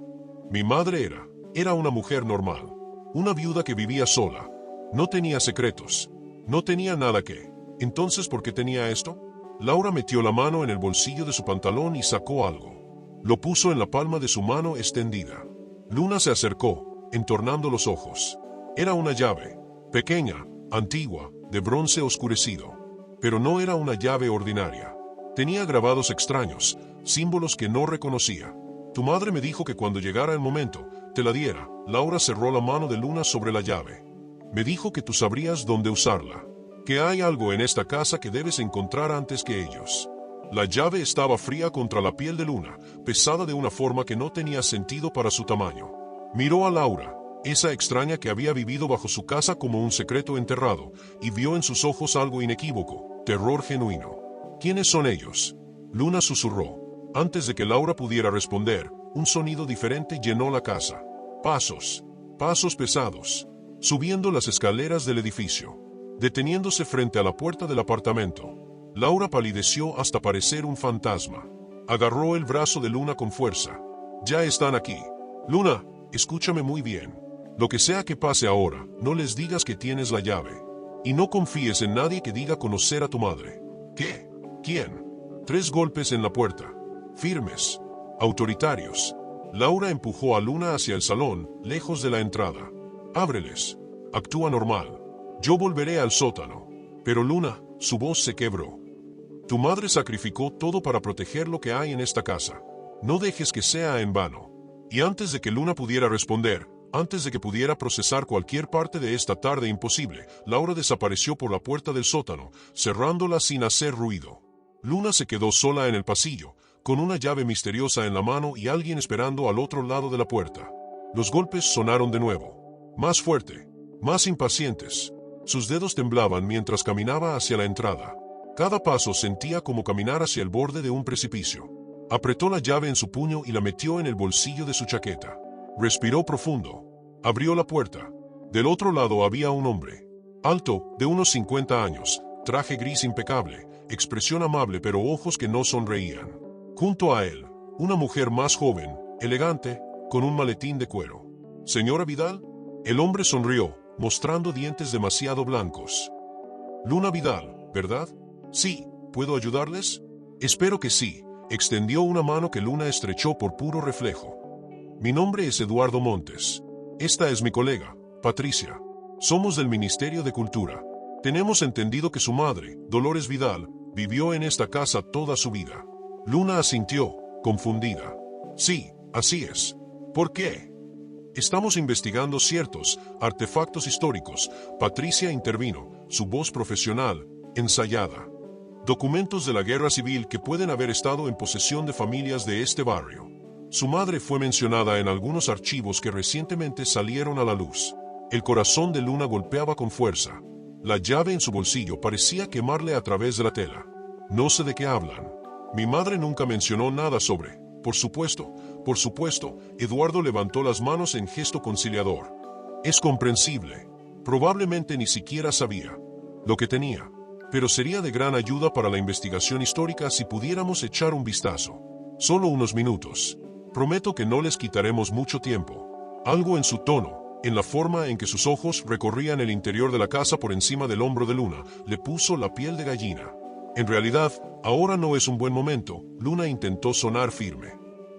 Speaker 1: Mi madre era una mujer normal. Una viuda que vivía sola. No tenía secretos. No tenía nada que. Entonces, ¿por qué tenía esto? Laura metió la mano en el bolsillo de su pantalón y sacó algo. Lo puso en la palma de su mano extendida. Luna se acercó, entornando los ojos. Era una llave, pequeña, antigua, de bronce oscurecido. Pero no era una llave ordinaria. Tenía grabados extraños, símbolos que no reconocía. Tu madre me dijo que cuando llegara el momento, te la diera. Laura cerró la mano de Luna sobre la llave. Me dijo que tú sabrías dónde usarla. que hay algo en esta casa que debes encontrar antes que ellos. La llave estaba fría contra la piel de Luna, pesada de una forma que no tenía sentido para su tamaño. Miró a Laura, esa extraña que había vivido bajo su casa como un secreto enterrado, y vio en sus ojos algo inequívoco, terror genuino. ¿Quiénes son ellos? Luna susurró. Antes de que Laura pudiera responder, un sonido diferente llenó la casa. Pasos. Pasos pesados. Subiendo las escaleras del edificio. Deteniéndose frente a la puerta del apartamento. Laura palideció hasta parecer un fantasma. Agarró el brazo de Luna con fuerza. Ya están aquí. Luna, escúchame muy bien. Lo que sea que pase ahora, no les digas que tienes la llave. Y no confíes en nadie que diga conocer a tu madre. ¿Qué? ¿Quién? 3 golpes en la puerta. Firmes. Autoritarios. Laura empujó a Luna hacia el salón, lejos de la entrada. Ábreles. Actúa normal. Yo volveré al sótano. Pero Luna, su voz se quebró. Tu madre sacrificó todo para proteger lo que hay en esta casa. No dejes que sea en vano. Y antes de que Luna pudiera responder, antes de que pudiera procesar cualquier parte de esta tarde imposible, Laura desapareció por la puerta del sótano, cerrándola sin hacer ruido. Luna se quedó sola en el pasillo, con una llave misteriosa en la mano y alguien esperando al otro lado de la puerta. Los golpes sonaron de nuevo. Más fuerte, más impacientes. Sus dedos temblaban mientras caminaba hacia la entrada. Cada paso sentía como caminar hacia el borde de un precipicio. Apretó la llave en su puño y la metió en el bolsillo de su chaqueta. Respiró profundo. Abrió la puerta. Del otro lado había un hombre. Alto, de unos 50 años, traje gris impecable, expresión amable pero ojos que no sonreían. Junto a él, una mujer más joven, elegante, con un maletín de cuero. ¿Señora Vidal? El hombre sonrió, mostrando dientes demasiado blancos. Luna Vidal, ¿verdad? Sí, ¿puedo ayudarles? Espero que sí. Extendió una mano que Luna estrechó por puro reflejo. Mi nombre es Eduardo Montes. Esta es mi colega, Patricia. Somos del Ministerio de Cultura. Tenemos entendido que su madre, Dolores Vidal, vivió en esta casa toda su vida. Luna asintió, confundida. Sí, así es. ¿Por qué? Estamos investigando ciertos artefactos históricos. Patricia intervino, su voz profesional, ensayada. Documentos de la guerra civil que pueden haber estado en posesión de familias de este barrio. Su madre fue mencionada en algunos archivos que recientemente salieron a la luz. El corazón de Luna golpeaba con fuerza. La llave en su bolsillo parecía quemarle a través de la tela. No sé de qué hablan. Mi madre nunca mencionó nada sobre. Por supuesto, Eduardo levantó las manos en gesto conciliador. Es comprensible. Probablemente ni siquiera sabía lo que tenía. Pero sería de gran ayuda para la investigación histórica si pudiéramos echar un vistazo. Solo unos minutos. Prometo que no les quitaremos mucho tiempo. Algo en su tono, en la forma en que sus ojos recorrían el interior de la casa por encima del hombro de Luna, le puso la piel de gallina. En realidad, ahora no es un buen momento. Luna intentó sonar firme.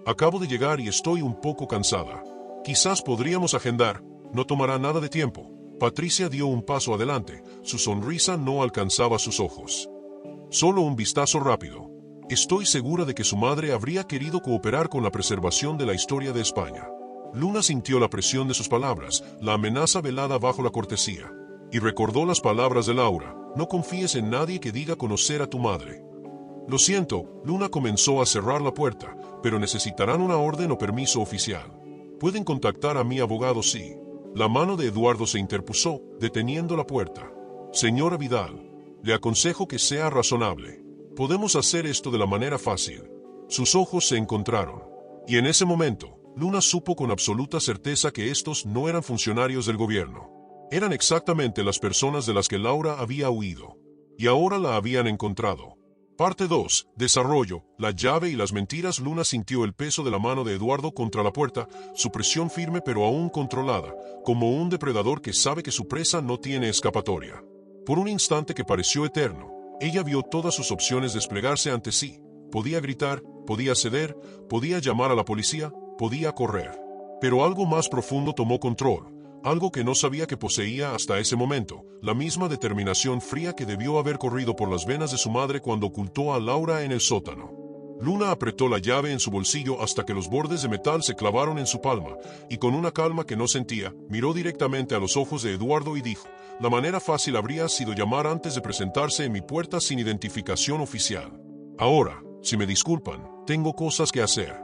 Speaker 1: Acabo de llegar y estoy un poco cansada. Quizás podríamos agendar. No tomará nada de tiempo. Patricia dio un paso adelante, su sonrisa no alcanzaba sus ojos. Solo un vistazo rápido. Estoy segura de que su madre habría querido cooperar con la preservación de la historia de España. Luna sintió la presión de sus palabras, la amenaza velada bajo la cortesía. Y recordó las palabras de Laura, no confíes en nadie que diga conocer a tu madre. Lo siento, Luna comenzó a cerrar la puerta, pero necesitarán una orden o permiso oficial. Pueden contactar a mi abogado si... La mano de Eduardo se interpuso, deteniendo la puerta. Señora Vidal, le aconsejo que sea razonable. Podemos hacer esto de la manera fácil. Sus ojos se encontraron. Y en ese momento, Luna supo con absoluta certeza que estos no eran funcionarios del gobierno. Eran exactamente las personas de las que Laura había huido. Y ahora la habían encontrado. Parte 2. Desarrollo. La llave y las mentiras. Luna sintió el peso de la mano de Eduardo contra la puerta, su presión firme pero aún controlada, como un depredador que sabe que su presa no tiene escapatoria. Por un instante que pareció eterno, ella vio todas sus opciones desplegarse ante sí. Podía gritar, podía ceder, podía llamar a la policía, podía correr. Pero algo más profundo tomó control. Algo que no sabía que poseía hasta ese momento, la misma determinación fría que debió haber corrido por las venas de su madre cuando ocultó a Laura en el sótano. Luna apretó la llave en su bolsillo hasta que los bordes de metal se clavaron en su palma, y con una calma que no sentía, miró directamente a los ojos de Eduardo y dijo, la manera fácil habría sido llamar antes de presentarse en mi puerta sin identificación oficial. Ahora, si me disculpan, tengo cosas que hacer.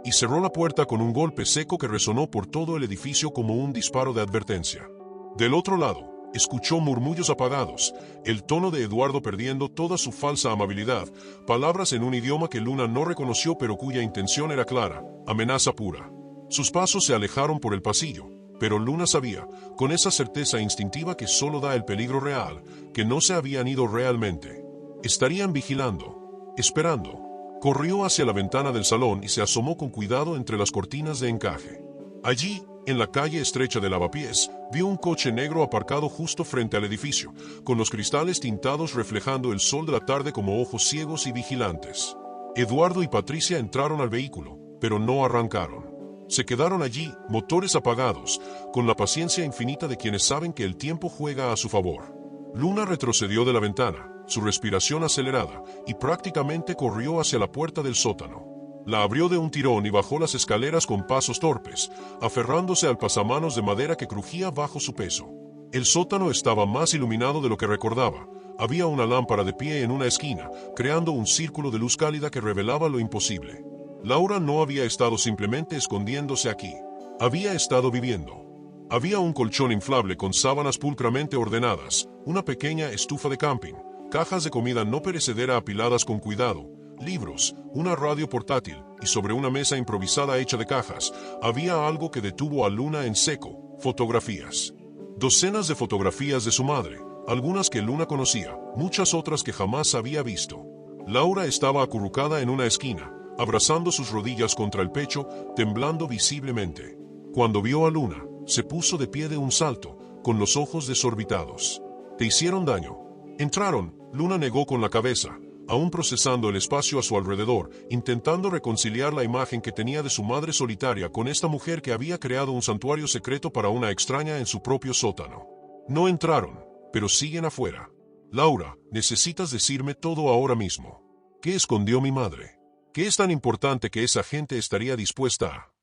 Speaker 1: Y cerró la puerta con un golpe seco que resonó por todo el edificio como un disparo de advertencia. Del otro lado, escuchó murmullos apagados, el tono de Eduardo perdiendo toda su falsa amabilidad, palabras en un idioma que Luna no reconoció pero cuya intención era clara, amenaza pura. Sus pasos se alejaron por el pasillo, pero Luna sabía, con esa certeza instintiva que solo da el peligro real, que no se habían ido realmente. Estarían vigilando, esperando. Corrió hacia la ventana del salón y se asomó con cuidado entre las cortinas de encaje. Allí, en la calle estrecha de Lavapiés, vio un coche negro aparcado justo frente al edificio, con los cristales tintados reflejando el sol de la tarde como ojos ciegos y vigilantes. Eduardo y Patricia entraron al vehículo, pero no arrancaron. Se quedaron allí, motores apagados, con la paciencia infinita de quienes saben que el tiempo juega a su favor. Luna retrocedió de la ventana, su respiración acelerada, y prácticamente corrió hacia la puerta del sótano. La abrió de un tirón y bajó las escaleras con pasos torpes, aferrándose al pasamanos de madera que crujía bajo su peso. El sótano estaba más iluminado de lo que recordaba. Había una lámpara de pie en una esquina, creando un círculo de luz cálida que revelaba lo imposible. Laura no había estado simplemente escondiéndose aquí. Había estado viviendo. Había un colchón inflable con sábanas pulcramente ordenadas, una pequeña estufa de camping, cajas de comida no perecedera apiladas con cuidado, libros, una radio portátil, y sobre una mesa improvisada hecha de cajas, había algo que detuvo a Luna en seco: fotografías. Docenas de fotografías de su madre, algunas que Luna conocía, muchas otras que jamás había visto. Laura estaba acurrucada en una esquina, abrazando sus rodillas contra el pecho, temblando visiblemente. Cuando vio a Luna, se puso de pie de un salto, con los ojos desorbitados. ¿Te hicieron daño? Entraron, Luna negó con la cabeza, aún procesando el espacio a su alrededor, intentando reconciliar la imagen que tenía de su madre solitaria con esta mujer que había creado un santuario secreto para una extraña en su propio sótano. No entraron, pero siguen afuera. Laura, necesitas decirme todo ahora mismo. ¿Qué escondió mi madre? ¿Qué es tan importante que esa gente estaría dispuesta a...?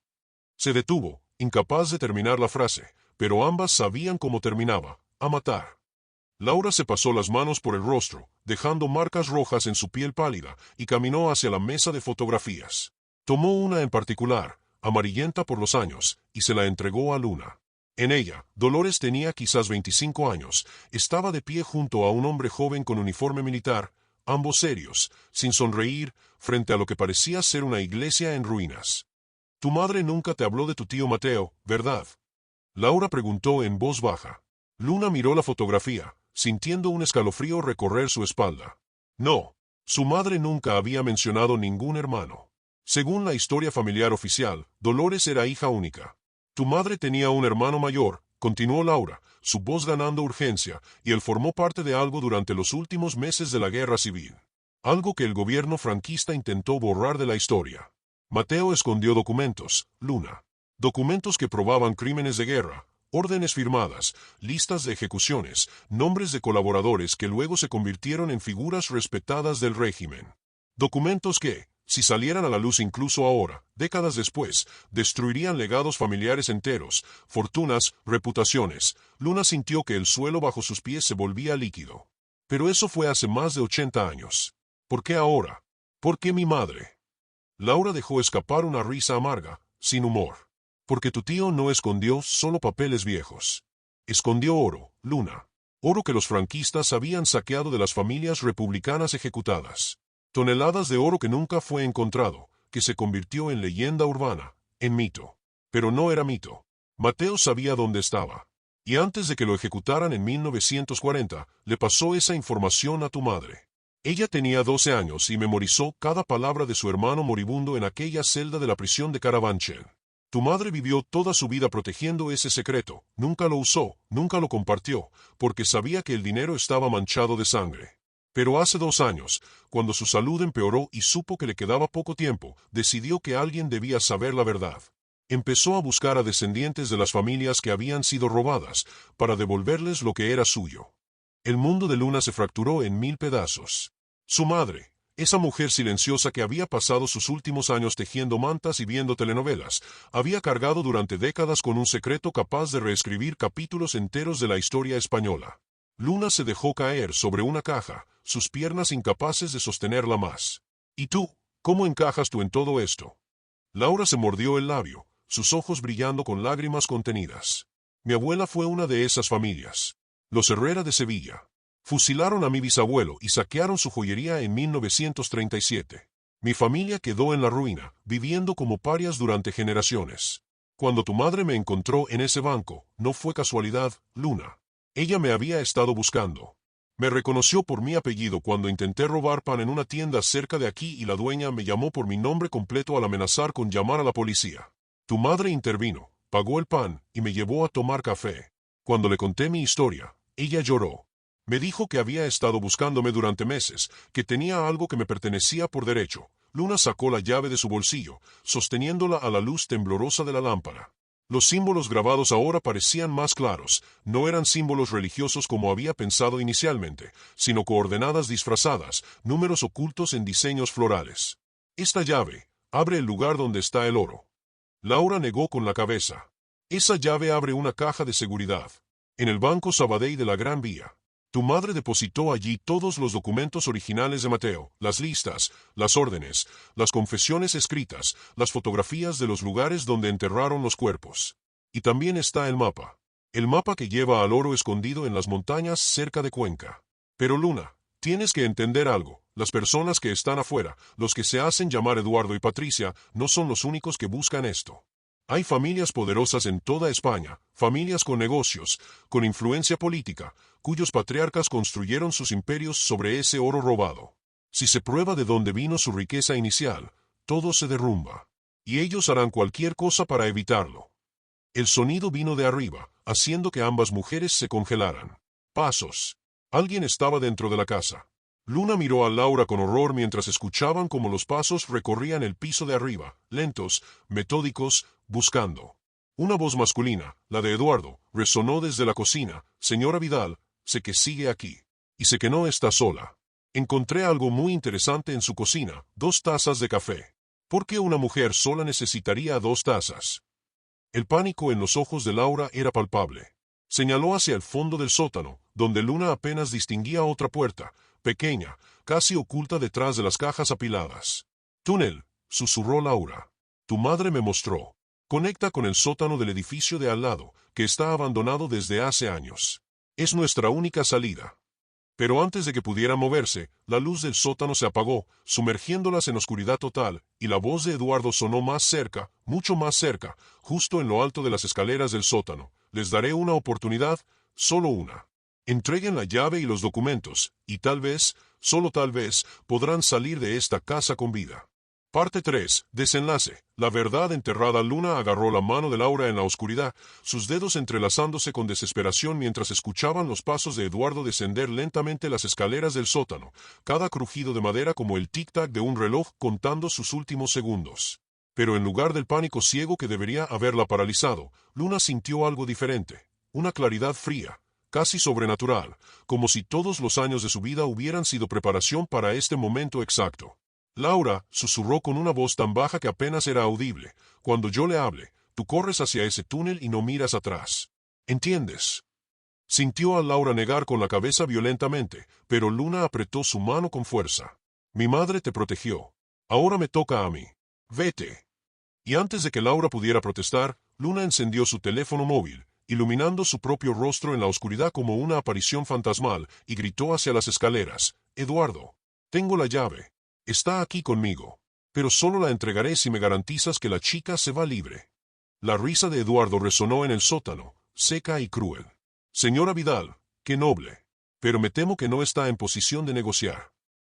Speaker 1: Se detuvo, incapaz de terminar la frase, pero ambas sabían cómo terminaba: a matar. Laura se pasó las manos por el rostro, dejando marcas rojas en su piel pálida, y caminó hacia la mesa de fotografías. Tomó una en particular, amarillenta por los años, y se la entregó a Luna. En ella, Dolores tenía quizás 25 años, estaba de pie junto a un hombre joven con uniforme militar, ambos serios, sin sonreír, frente a lo que parecía ser una iglesia en ruinas. Tu madre nunca te habló de tu tío Mateo, ¿verdad? Laura preguntó en voz baja. Luna miró la fotografía, sintiendo un escalofrío recorrer su espalda. No, su madre nunca había mencionado ningún hermano. Según la historia familiar oficial, Dolores era hija única. Tu madre tenía un hermano mayor, continuó Laura, su voz ganando urgencia, y él formó parte de algo durante los últimos meses de la guerra civil. Algo que el gobierno franquista intentó borrar de la historia. Mateo escondió documentos, Luna. Documentos que probaban crímenes de guerra, órdenes firmadas, listas de ejecuciones, nombres de colaboradores que luego se convirtieron en figuras respetadas del régimen. Documentos que, si salieran a la luz incluso ahora, décadas después, destruirían legados familiares enteros, fortunas, reputaciones. Luna sintió que el suelo bajo sus pies se volvía líquido. Pero eso fue hace más de 80 años. ¿Por qué ahora? ¿Por qué mi madre? Laura dejó escapar una risa amarga, sin humor. Porque tu tío no escondió solo papeles viejos. Escondió oro, Luna. Oro que los franquistas habían saqueado de las familias republicanas ejecutadas. Toneladas de oro que nunca fue encontrado, que se convirtió en leyenda urbana, en mito. Pero no era mito. Mateo sabía dónde estaba. Y antes de que lo ejecutaran en 1940, le pasó esa información a tu madre. Ella tenía 12 años y memorizó cada palabra de su hermano moribundo en aquella celda de la prisión de Carabanchel. Tu madre vivió toda su vida protegiendo ese secreto, nunca lo usó, nunca lo compartió, porque sabía que el dinero estaba manchado de sangre. Pero hace 2 años, cuando su salud empeoró y supo que le quedaba poco tiempo, decidió que alguien debía saber la verdad. Empezó a buscar a descendientes de las familias que habían sido robadas, para devolverles lo que era suyo. El mundo de Luna se fracturó en 1000 pedazos. Su madre, Esa mujer silenciosa que había pasado sus últimos años tejiendo mantas y viendo telenovelas, había cargado durante décadas con un secreto capaz de reescribir capítulos enteros de la historia española. Luna se dejó caer sobre una caja, sus piernas incapaces de sostenerla más. ¿Y tú? ¿Cómo encajas tú en todo esto? Laura se mordió el labio, sus ojos brillando con lágrimas contenidas. Mi abuela fue una de esas familias. Los Herrera de Sevilla. Fusilaron a mi bisabuelo y saquearon su joyería en 1937. Mi familia quedó en la ruina, viviendo como parias durante generaciones. Cuando tu madre me encontró en ese banco, no fue casualidad, Luna. Ella me había estado buscando. Me reconoció por mi apellido cuando intenté robar pan en una tienda cerca de aquí y la dueña me llamó por mi nombre completo al amenazar con llamar a la policía. Tu madre intervino, pagó el pan y me llevó a tomar café. Cuando le conté mi historia, ella lloró. Me dijo que había estado buscándome durante meses, que tenía algo que me pertenecía por derecho. Luna sacó la llave de su bolsillo, sosteniéndola a la luz temblorosa de la lámpara. Los símbolos grabados ahora parecían más claros, no eran símbolos religiosos como había pensado inicialmente, sino coordenadas disfrazadas, números ocultos en diseños florales. Esta llave abre el lugar donde está el oro. Laura negó con la cabeza. Esa llave abre una caja de seguridad. En el Banco Sabadell de la Gran Vía. Tu madre depositó allí todos los documentos originales de Mateo, las listas, las órdenes, las confesiones escritas, las fotografías de los lugares donde enterraron los cuerpos. Y también está el mapa que lleva al oro escondido en las montañas cerca de Cuenca. Pero Luna, tienes que entender algo, las personas que están afuera, los que se hacen llamar Eduardo y Patricia, no son los únicos que buscan esto. Hay familias poderosas en toda España, familias con negocios, con influencia política, cuyos patriarcas construyeron sus imperios sobre ese oro robado. Si se prueba de dónde vino su riqueza inicial, todo se derrumba. Y ellos harán cualquier cosa para evitarlo. El sonido vino de arriba, haciendo que ambas mujeres se congelaran. Pasos. Alguien estaba dentro de la casa. Luna miró a Laura con horror mientras escuchaban cómo los pasos recorrían el piso de arriba, lentos, metódicos, buscando. Una voz masculina, la de Eduardo, resonó desde la cocina. Señora Vidal, sé que sigue aquí. Y sé que no está sola. Encontré algo muy interesante en su cocina, 2 tazas de café. ¿Por qué una mujer sola necesitaría 2 tazas? El pánico en los ojos de Laura era palpable. Señaló hacia el fondo del sótano, donde Luna apenas distinguía otra puerta, pequeña, casi oculta detrás de las cajas apiladas. Túnel, susurró Laura. Tu madre me mostró. Conecta con el sótano del edificio de al lado, que está abandonado desde hace años. Es nuestra única salida. Pero antes de que pudiera moverse, la luz del sótano se apagó, sumergiéndolas en oscuridad total, y la voz de Eduardo sonó más cerca, mucho más cerca, justo en lo alto de las escaleras del sótano. Les daré una oportunidad, solo una. Entreguen la llave y los documentos, y tal vez, solo tal vez, podrán salir de esta casa con vida. Parte 3. Desenlace. La verdad enterrada. Luna agarró la mano de Laura en la oscuridad, sus dedos entrelazándose con desesperación mientras escuchaban los pasos de Eduardo descender lentamente las escaleras del sótano, cada crujido de madera como el tic-tac de un reloj contando sus últimos segundos. Pero en lugar del pánico ciego que debería haberla paralizado, Luna sintió algo diferente, una claridad fría, casi sobrenatural, como si todos los años de su vida hubieran sido preparación para este momento exacto. Laura, susurró con una voz tan baja que apenas era audible, cuando yo le hable, tú corres hacia ese túnel y no miras atrás. ¿Entiendes? Sintió a Laura negar con la cabeza violentamente, pero Luna apretó su mano con fuerza. Mi madre te protegió. Ahora me toca a mí. Vete. Y antes de que Laura pudiera protestar, Luna encendió su teléfono móvil, iluminando su propio rostro en la oscuridad como una aparición fantasmal, y gritó hacia las escaleras, Eduardo, tengo la llave. Está aquí conmigo. Pero solo la entregaré si me garantizas que la chica se va libre. La risa de Eduardo resonó en el sótano, seca y cruel. Señora Vidal, qué noble. Pero me temo que no está en posición de negociar.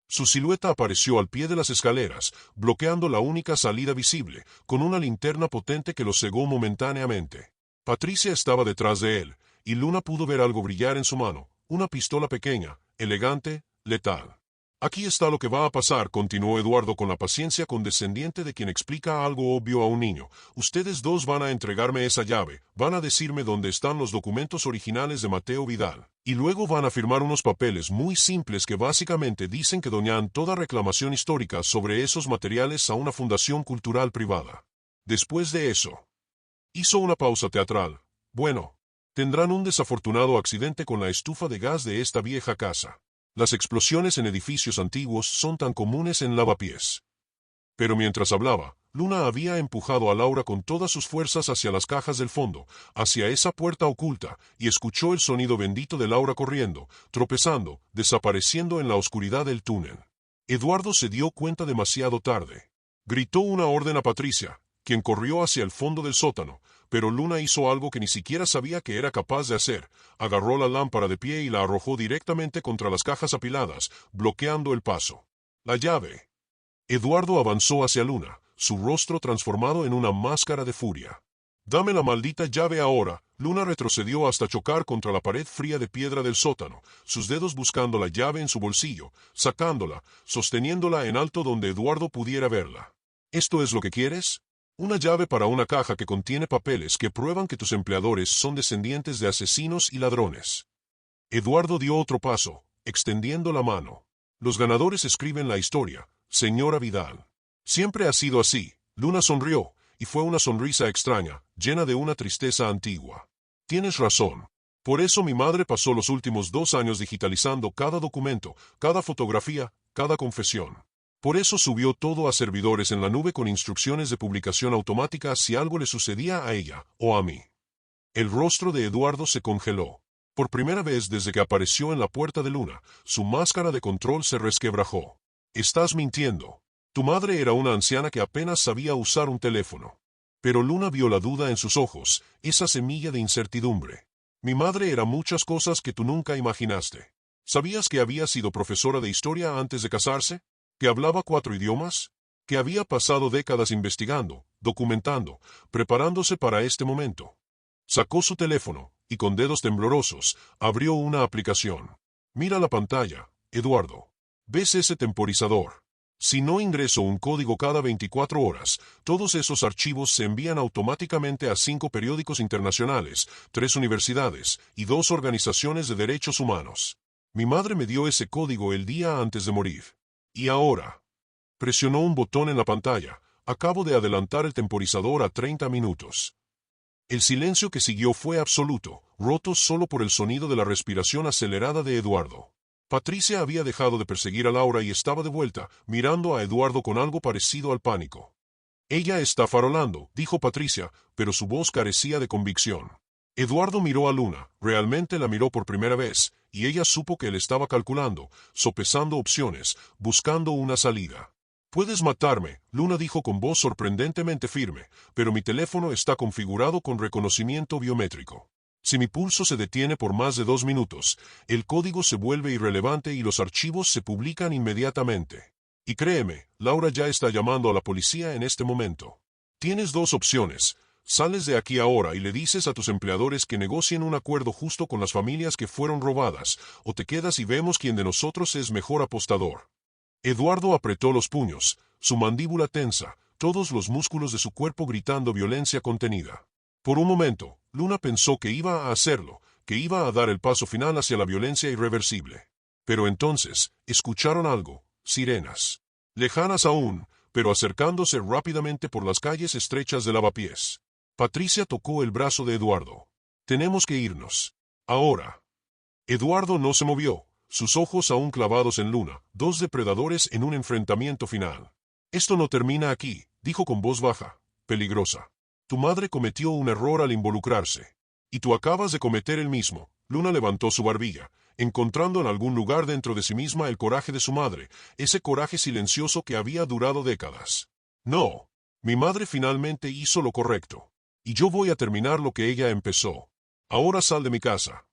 Speaker 1: Su silueta apareció al pie de las escaleras, bloqueando la única salida visible, con una linterna potente que lo cegó momentáneamente. Patricia estaba detrás de él, y Luna pudo ver algo brillar en su mano, una pistola pequeña, elegante, letal. Aquí está lo que va a pasar, continuó Eduardo con la paciencia condescendiente de quien explica algo obvio a un niño. Ustedes dos van a entregarme esa llave, van a decirme dónde están los documentos originales de Mateo Vidal, y luego van a firmar unos papeles muy simples que básicamente dicen que doñan toda reclamación histórica sobre esos materiales a una fundación cultural privada. Después de eso, hizo una pausa teatral. Bueno, tendrán un desafortunado accidente con la estufa de gas de esta vieja casa. Las explosiones en edificios antiguos son tan comunes en Lavapiés. Pero mientras hablaba, Luna había empujado a Laura con todas sus fuerzas hacia las cajas del fondo, hacia esa puerta oculta, y escuchó el sonido bendito de Laura corriendo, tropezando, desapareciendo en la oscuridad del túnel. Eduardo se dio cuenta demasiado tarde. Gritó una orden a Patricia, quien corrió hacia el fondo del sótano, pero Luna hizo algo que ni siquiera sabía que era capaz de hacer. Agarró la lámpara de pie y la arrojó directamente contra las cajas apiladas, bloqueando el paso. La llave. Eduardo avanzó hacia Luna, su rostro transformado en una máscara de furia. Dame la maldita llave ahora. Luna retrocedió hasta chocar contra la pared fría de piedra del sótano, sus dedos buscando la llave en su bolsillo, sacándola, sosteniéndola en alto donde Eduardo pudiera verla. ¿Esto es lo que quieres? Una llave para una caja que contiene papeles que prueban que tus empleadores son descendientes de asesinos y ladrones. Eduardo dio otro paso, extendiendo la mano. Los ganadores escriben la historia, señora Vidal. Siempre ha sido así. Luna sonrió, y fue una sonrisa extraña, llena de una tristeza antigua. Tienes razón. Por eso mi madre pasó los últimos 2 años digitalizando cada documento, cada fotografía, cada confesión. Por eso subió todo a servidores en la nube con instrucciones de publicación automática si algo le sucedía a ella o a mí. El rostro de Eduardo se congeló. Por primera vez desde que apareció en la puerta de Luna, su máscara de control se resquebrajó. Estás mintiendo. Tu madre era una anciana que apenas sabía usar un teléfono. Pero Luna vio la duda en sus ojos, esa semilla de incertidumbre. Mi madre era muchas cosas que tú nunca imaginaste. ¿Sabías que había sido profesora de historia antes de casarse? ¿Que hablaba 4 idiomas? ¿Que había pasado décadas investigando, documentando, preparándose para este momento? Sacó su teléfono, y con dedos temblorosos, abrió una aplicación. Mira la pantalla, Eduardo. ¿Ves ese temporizador? Si no ingreso un código cada 24 horas, todos esos archivos se envían automáticamente a 5 periódicos internacionales, 3 universidades y 2 organizaciones de derechos humanos. Mi madre me dio ese código el día antes de morir. Y ahora. Presionó un botón en la pantalla. Acabo de adelantar el temporizador a 30 minutos. El silencio que siguió fue absoluto, roto solo por el sonido de la respiración acelerada de Eduardo. Patricia había dejado de perseguir a Laura y estaba de vuelta, mirando a Eduardo con algo parecido al pánico. Ella está farolando, dijo Patricia, pero su voz carecía de convicción. Eduardo miró a Luna, realmente la miró por primera vez, y ella supo que él estaba calculando, sopesando opciones, buscando una salida. Puedes matarme, Luna dijo con voz sorprendentemente firme, pero mi teléfono está configurado con reconocimiento biométrico. Si mi pulso se detiene por más de 2 minutos, el código se vuelve irrelevante y los archivos se publican inmediatamente. Y créeme, Laura ya está llamando a la policía en este momento. Tienes 2 opciones. Sales de aquí ahora y le dices a tus empleadores que negocien un acuerdo justo con las familias que fueron robadas, o te quedas y vemos quién de nosotros es mejor apostador. Eduardo apretó los puños, su mandíbula tensa, todos los músculos de su cuerpo gritando violencia contenida. Por un momento, Luna pensó que iba a hacerlo, que iba a dar el paso final hacia la violencia irreversible. Pero entonces, escucharon algo, sirenas. Lejanas aún, pero acercándose rápidamente por las calles estrechas de Lavapiés. Patricia tocó el brazo de Eduardo. Tenemos que irnos. Ahora. Eduardo no se movió, sus ojos aún clavados en Luna, 2 depredadores en un enfrentamiento final. Esto no termina aquí, dijo con voz baja, peligrosa. Tu madre cometió un error al involucrarse. Y tú acabas de cometer el mismo. Luna levantó su barbilla, encontrando en algún lugar dentro de sí misma el coraje de su madre, ese coraje silencioso que había durado décadas. No. Mi madre finalmente hizo lo correcto. Y yo voy a terminar lo que ella empezó. Ahora sal de mi casa.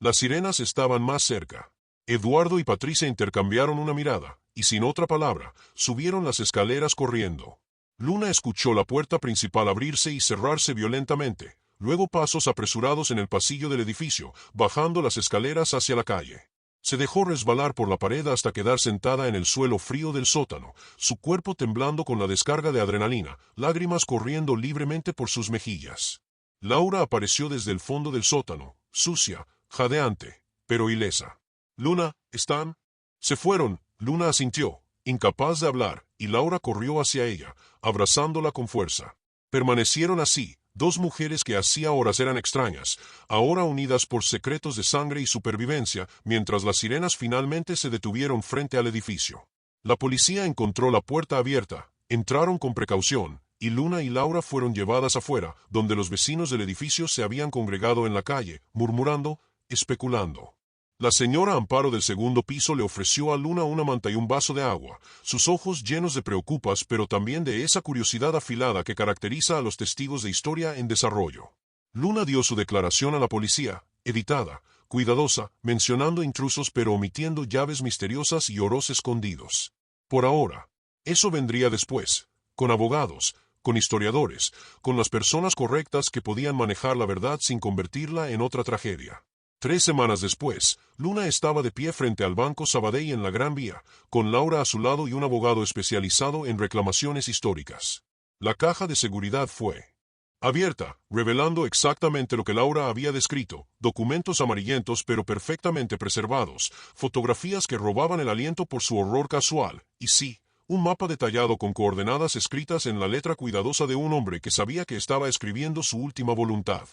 Speaker 1: Las sirenas estaban más cerca. Eduardo y Patricia intercambiaron una mirada, y sin otra palabra, subieron las escaleras corriendo. Luna escuchó la puerta principal abrirse y cerrarse violentamente, luego pasos apresurados en el pasillo del edificio, bajando las escaleras hacia la calle. Se dejó resbalar por la pared hasta quedar sentada en el suelo frío del sótano, su cuerpo temblando con la descarga de adrenalina, lágrimas corriendo libremente por sus mejillas. Laura apareció desde el fondo del sótano, sucia, jadeante, pero ilesa. «Luna, ¿están?» «Se fueron», Luna asintió, incapaz de hablar, y Laura corrió hacia ella, abrazándola con fuerza. Permanecieron así, dos mujeres que hacía horas eran extrañas, ahora unidas por secretos de sangre y supervivencia, mientras las sirenas finalmente se detuvieron frente al edificio. La policía encontró la puerta abierta, entraron con precaución, y Luna y Laura fueron llevadas afuera, donde los vecinos del edificio se habían congregado en la calle, murmurando, especulando. La señora Amparo del segundo piso le ofreció a Luna una manta y un vaso de agua, sus ojos llenos de preocupas pero también de esa curiosidad afilada que caracteriza a los testigos de historia en desarrollo. Luna dio su declaración a la policía, editada, cuidadosa, mencionando intrusos pero omitiendo llaves misteriosas y oros escondidos. Por ahora. Eso vendría después, con abogados, con historiadores, con las personas correctas que podían manejar la verdad sin convertirla en otra tragedia. 3 semanas después, Luna estaba de pie frente al Banco Sabadell en la Gran Vía, con Laura a su lado y un abogado especializado en reclamaciones históricas. La caja de seguridad fue abierta, revelando exactamente lo que Laura había descrito, documentos amarillentos pero perfectamente preservados, fotografías que robaban el aliento por su horror casual, y sí, un mapa detallado con coordenadas escritas en la letra cuidadosa de un hombre que sabía que estaba escribiendo su última voluntad.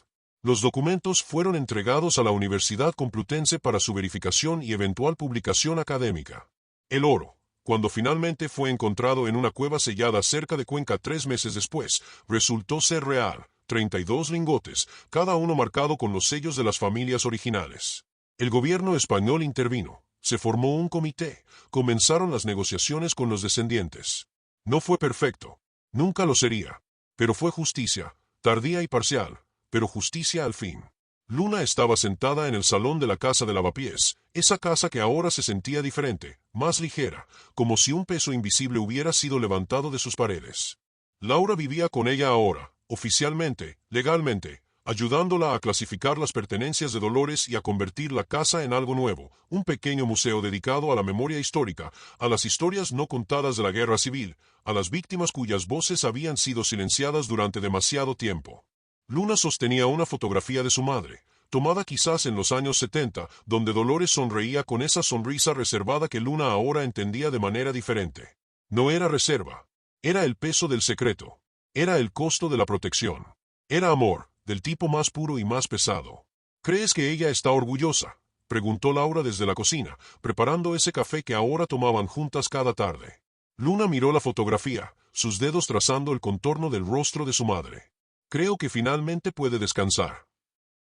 Speaker 1: Los documentos fueron entregados a la Universidad Complutense para su verificación y eventual publicación académica. El oro, cuando finalmente fue encontrado en una cueva sellada cerca de Cuenca 3 meses después, resultó ser real, 32 lingotes, cada uno marcado con los sellos de las familias originales. El gobierno español intervino, se formó un comité, comenzaron las negociaciones con los descendientes. No fue perfecto, nunca lo sería, pero fue justicia, tardía y parcial, pero justicia al fin. Luna estaba sentada en el salón de la casa de Lavapiés, esa casa que ahora se sentía diferente, más ligera, como si un peso invisible hubiera sido levantado de sus paredes. Laura vivía con ella ahora, oficialmente, legalmente, ayudándola a clasificar las pertenencias de Dolores y a convertir la casa en algo nuevo, un pequeño museo dedicado a la memoria histórica, a las historias no contadas de la guerra civil, a las víctimas cuyas voces habían sido silenciadas durante demasiado tiempo. Luna sostenía una fotografía de su madre, tomada quizás en los años 70, donde Dolores sonreía con esa sonrisa reservada que Luna ahora entendía de manera diferente. No era reserva. Era el peso del secreto. Era el costo de la protección. Era amor, del tipo más puro y más pesado. ¿Crees que ella está orgullosa?, preguntó Laura desde la cocina, preparando ese café que ahora tomaban juntas cada tarde. Luna miró la fotografía, sus dedos trazando el contorno del rostro de su madre. Creo que finalmente puede descansar.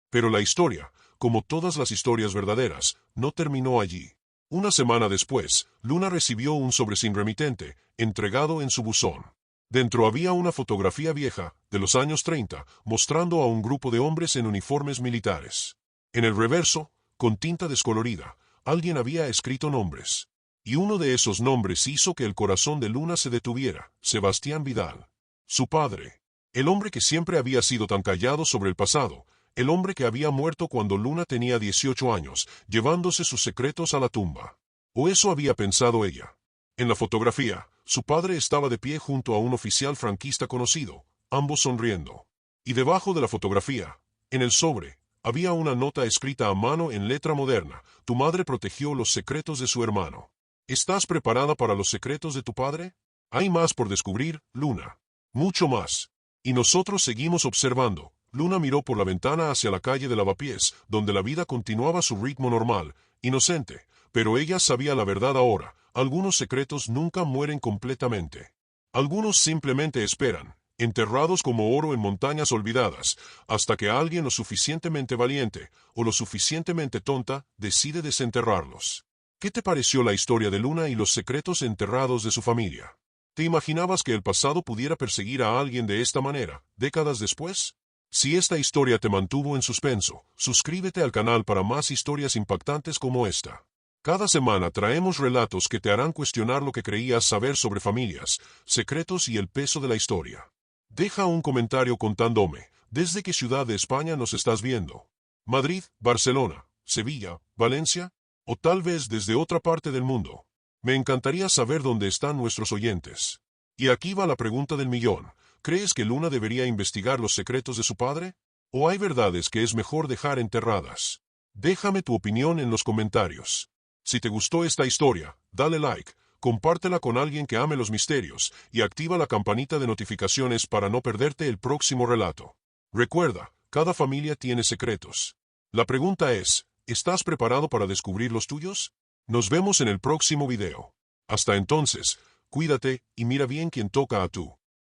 Speaker 1: Pero la historia, como todas las historias verdaderas, no terminó allí. Una semana después, Luna recibió un sobre sin remitente, entregado en su buzón. Dentro había una fotografía vieja, de los años 30, mostrando a un grupo de hombres en uniformes militares. En el reverso, con tinta descolorida, alguien había escrito nombres. Y uno de esos nombres hizo que el corazón de Luna se detuviera, Sebastián Vidal. Su padre. El hombre que siempre había sido tan callado sobre el pasado, el hombre que había muerto cuando Luna tenía 18 años, llevándose sus secretos a la tumba. O eso había pensado ella. En la fotografía, su padre estaba de pie junto a un oficial franquista conocido, ambos sonriendo. Y debajo de la fotografía, en el sobre, había una nota escrita a mano en letra moderna: tu madre protegió los secretos de su hermano. ¿Estás preparada para los secretos de tu padre? Hay más por descubrir, Luna. Mucho más. Y nosotros seguimos observando. Luna miró por la ventana hacia la calle de Lavapiés, donde la vida continuaba su ritmo normal, inocente, pero ella sabía la verdad ahora: algunos secretos nunca mueren completamente. Algunos simplemente esperan, enterrados como oro en montañas olvidadas, hasta que alguien lo suficientemente valiente, o lo suficientemente tonta, decide desenterrarlos. ¿Qué te pareció la historia de Luna y los secretos enterrados de su familia? ¿Te imaginabas que el pasado pudiera perseguir a alguien de esta manera, décadas después? Si esta historia te mantuvo en suspenso, suscríbete al canal para más historias impactantes como esta. Cada semana traemos relatos que te harán cuestionar lo que creías saber sobre familias, secretos y el peso de la historia. Deja un comentario contándome, ¿desde qué ciudad de España nos estás viendo? ¿Madrid, Barcelona, Sevilla, Valencia? O tal vez desde otra parte del mundo. Me encantaría saber dónde están nuestros oyentes. Y aquí va la pregunta del millón. ¿Crees que Luna debería investigar los secretos de su padre? ¿O hay verdades que es mejor dejar enterradas? Déjame tu opinión en los comentarios. Si te gustó esta historia, dale like, compártela con alguien que ame los misterios y activa la campanita de notificaciones para no perderte el próximo relato. Recuerda, cada familia tiene secretos. La pregunta es, ¿estás preparado para descubrir los tuyos? Nos vemos en el próximo video. Hasta entonces, cuídate y mira bien quién toca a tú.